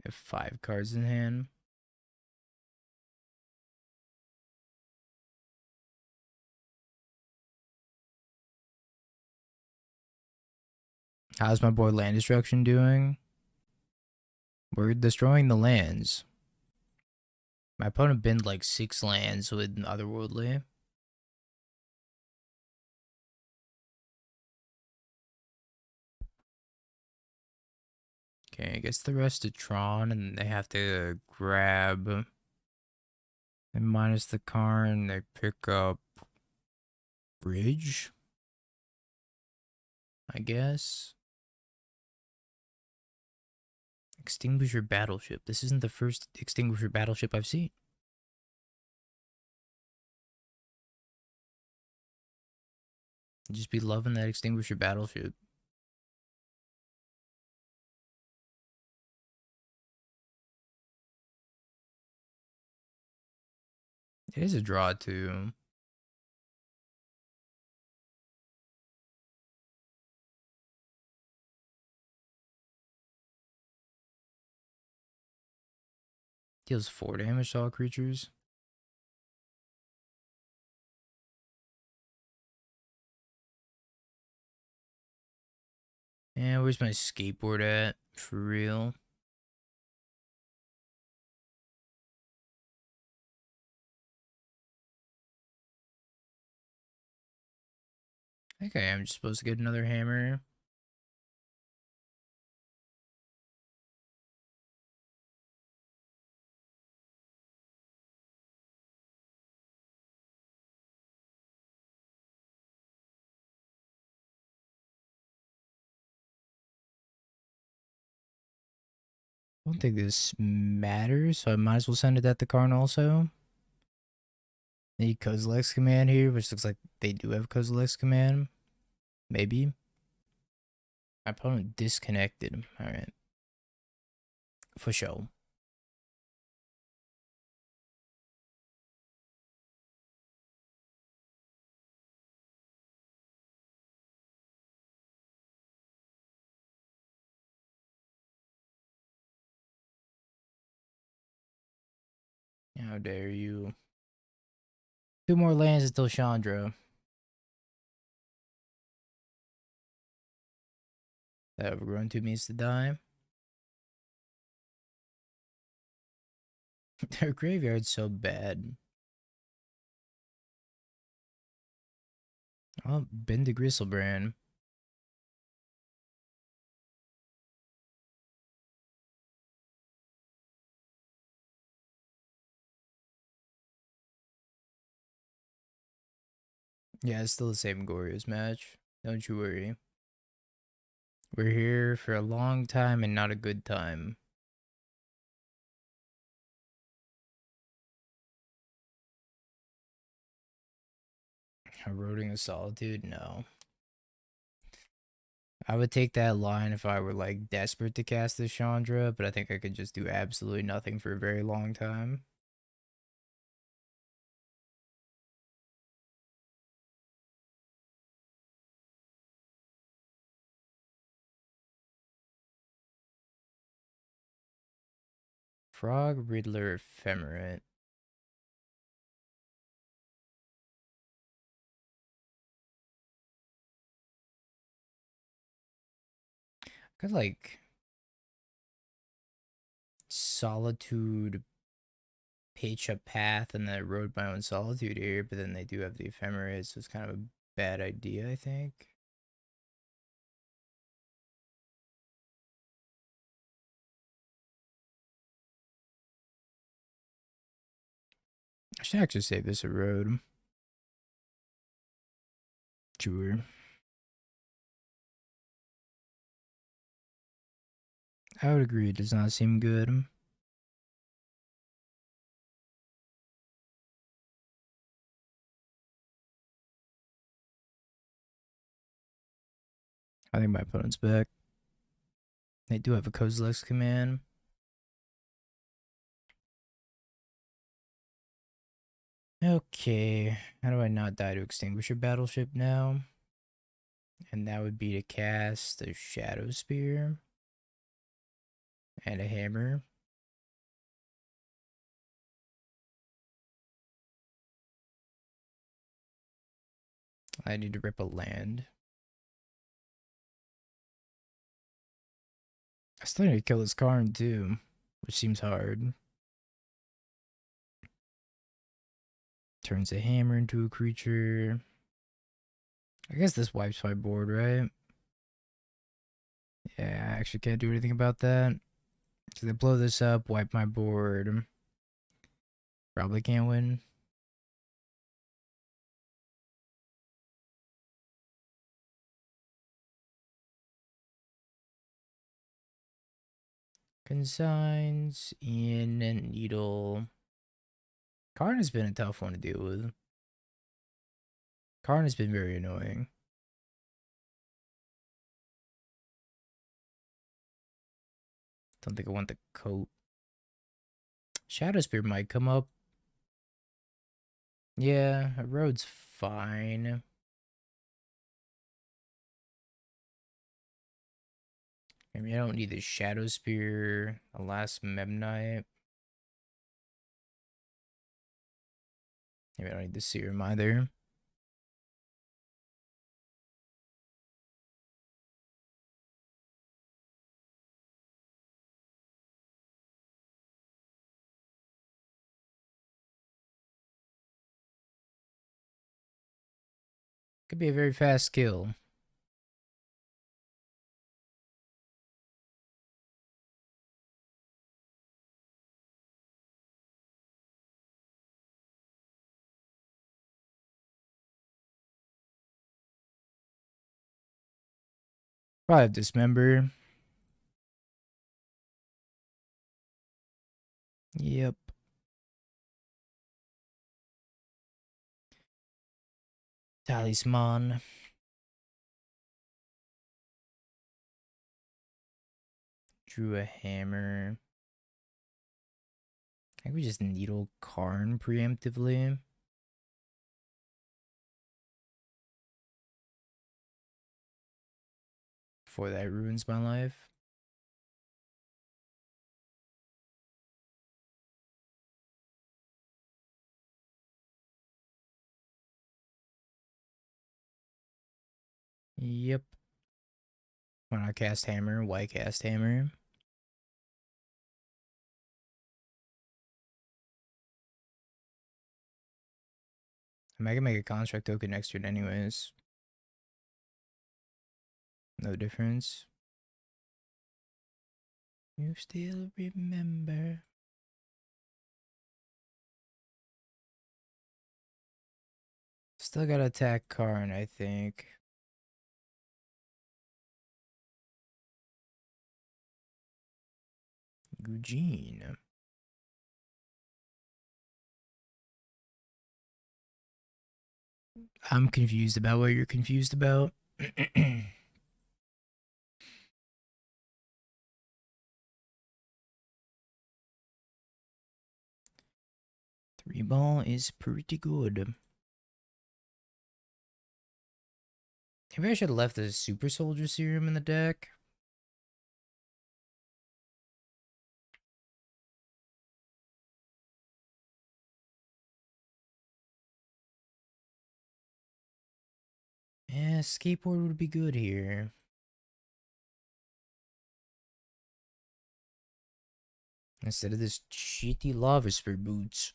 I have 5 cards in hand. How's my boy Land Destruction doing? We're destroying the lands. My opponent binned like 6 lands with Otherworldly. Okay, I guess the rest of Tron, and they have to grab. And minus the Karn, they pick up Bridge, I guess. Extinguisher Battleship. This isn't the first Extinguisher Battleship I've seen. Just be loving that Extinguisher Battleship. It is a draw too. Deals 4 damage to all creatures. And where's my skateboard at? For real. Okay, I'm just supposed to get another hammer. I don't think this matters, so I might as well send it at the Karn also. Need Kozilek's command here, which looks like they do have Kozilek's command. Maybe. My opponent disconnected. Alright. For sure. How dare you. 2 more lands until Chandra. That Overgrown Tube needs to die. Their graveyard's so bad. Oh, been to Gristlebrand. Yeah, it's still the same Goryo's match. Don't you worry. We're here for a long time and not a good time. Eroding of Solitude? No. I would take that line if I were like desperate to cast this Chandra, but I think I could just do absolutely nothing for a very long time. Frog Riddler Ephemerate. I could like Solitude pitch a path and then erode my own solitude here, but then they do have the Ephemerate, so it's kind of a bad idea, I think. I should actually save this Erode. Sure. I would agree, it does not seem good. I think my opponent's back. They do have a Kozilek's command. Okay, how do I not die to extinguish a battleship now? And that would be to cast a Shadowspear and a hammer. I need to rip a land. I still need to kill this Karn too, which seems hard. Turns a hammer into a creature. I guess this wipes my board, right? Yeah, I actually can't do anything about that. So they blow this up, wipe my board. Probably can't win. Consigns in Needle. Karn has been a tough one to deal with. Karn has been very annoying. Don't think I want the coat. Shadowspear might come up. Yeah, Erode's fine. I mean, I don't need the Shadowspear, the last Memnite. Maybe I don't need the serum either. Could be a very fast kill. Probably Dismember. Yep. Talisman. Drew a hammer. I think we just needle Karn preemptively. Before that ruins my life. Yep. When I cast hammer, white cast hammer. I can make a construct token next to it anyways. No difference. You still remember. Still gotta attack Karn, I think. Eugene. I'm confused about what you're confused about. 3-ball is pretty good. Maybe I should have left the Super-Soldier Serum in the deck. Yeah, skateboard would be good here. Instead of this shitty Lavaspur Boots.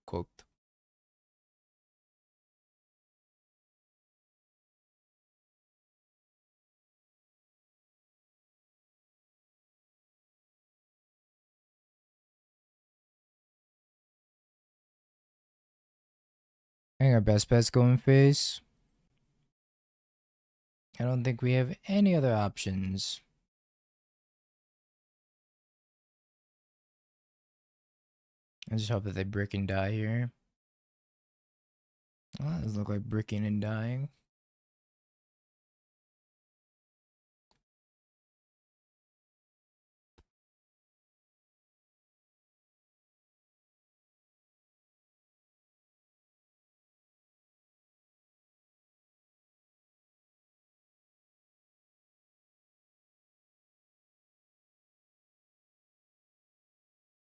Cooked. I think our best bet's going face. I don't think we have any other options. I just hope that they brick and die here. Well, that doesn't look like bricking and dying.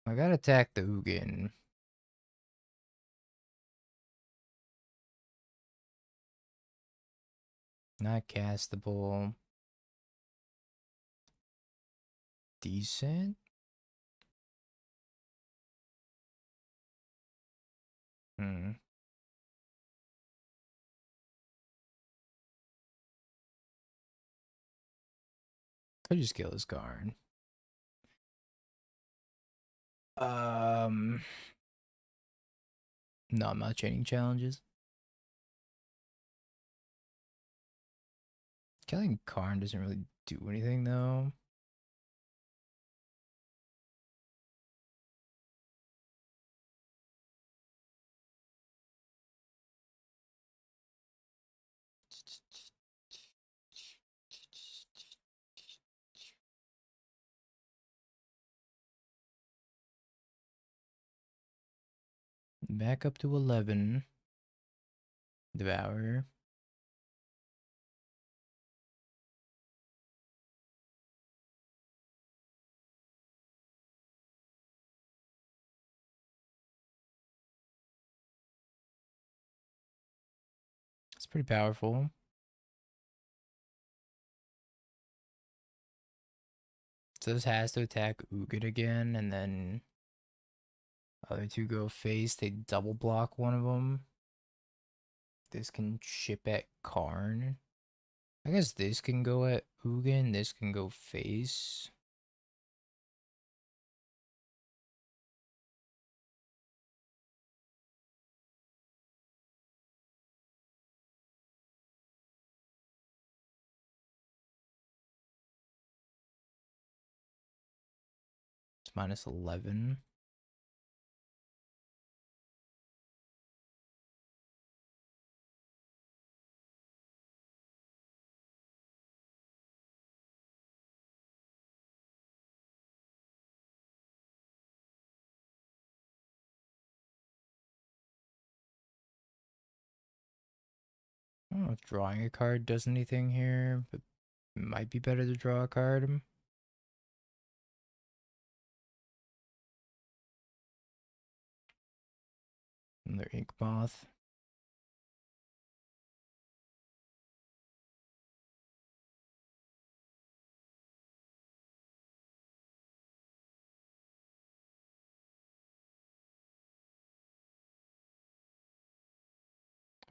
I gotta attack the Ugin. Not castable. Decent. Hmm. Could just kill this card. No, I'm not chaining challenges. Killing Karn doesn't really do anything though. Back up to 11. Devourer. It's pretty powerful. So this has to attack Ugin again, and then other two go face. They double block one of them. This can chip at Karn. I guess this can go at Ugin. This can go face. It's minus 11. I don't know if drawing a card does anything here, but it might be better to draw a card. Another Inkmoth.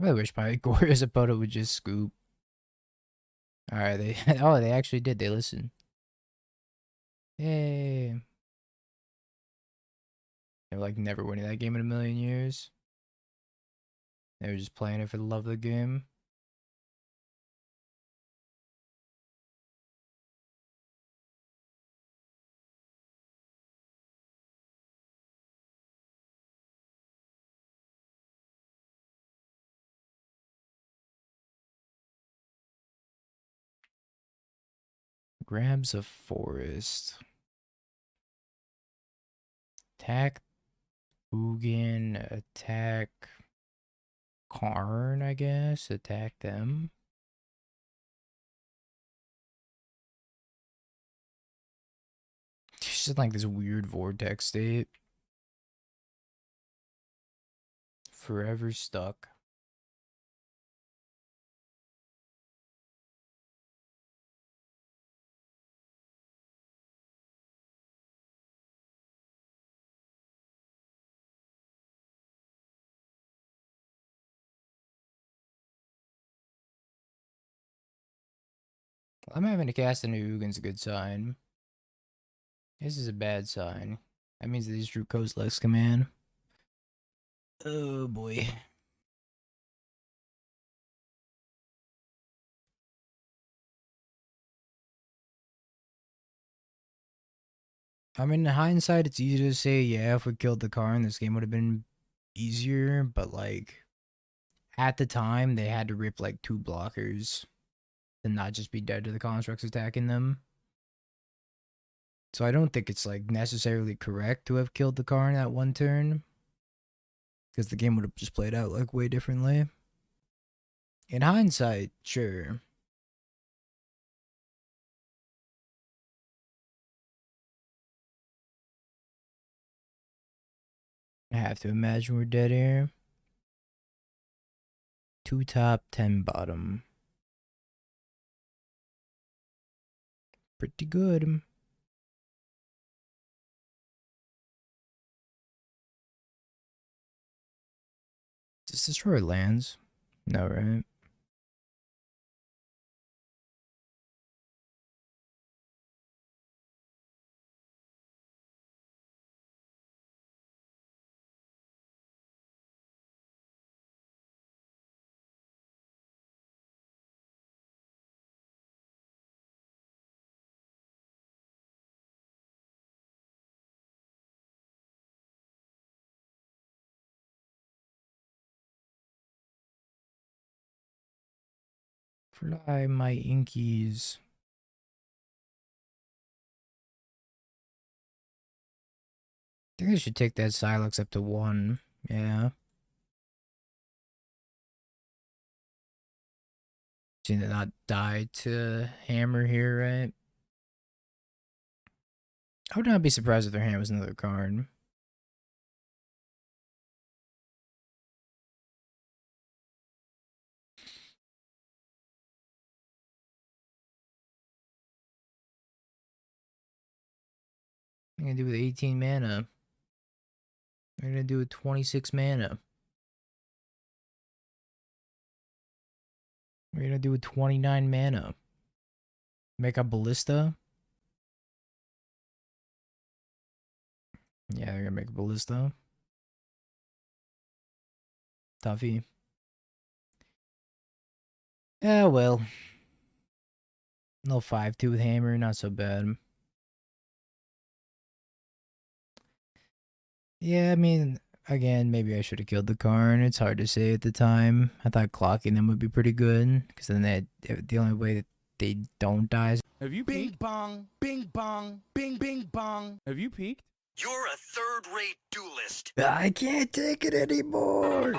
I wish my Glorious opponent would just scoop. Alright, they oh, they actually did. They listened. Yay. They're like never winning that game in a million years. They were just playing it for the love of the game. Grabs a forest. Attack Ugin, attack Karn, I guess. Attack them. It's just like this weird vortex state. Forever stuck. I'm having to cast into Ugin's a good sign. This is a bad sign. That means that these drew Kozilek's command. Oh boy. I mean, in hindsight, it's easy to say, yeah, if we killed the Karn, this game would have been easier, but like, at the time, they had to rip like 2 blockers and not just be dead to the constructs attacking them. So I don't think it's like necessarily correct to have killed the Karn at one turn, because the game would have just played out like way differently. In hindsight, sure. I have to imagine we're dead here. 2 top, 10 bottom. Pretty good. Does this destroy lands? No, right? Fly my inkies. I think I should take that Silex up to 1. Yeah. to not die to Hammer here, right? I would not be surprised if their hand was another card. I'm gonna do with 18 mana. I'm gonna do with 26 mana. We're gonna do with 29 mana. Make a ballista. Yeah, they're gonna make a ballista. Toughy. Yeah, well. No 5-2 with Hammer, not so bad. Yeah, I mean, again, maybe I should have killed the Karn. It's hard to say at the time. I thought clocking them would be pretty good, because then the only way that they don't die is... Have you peeked? Bing bong, bing bing bong. Have you peeked? You're a third-rate duelist. I can't take it anymore!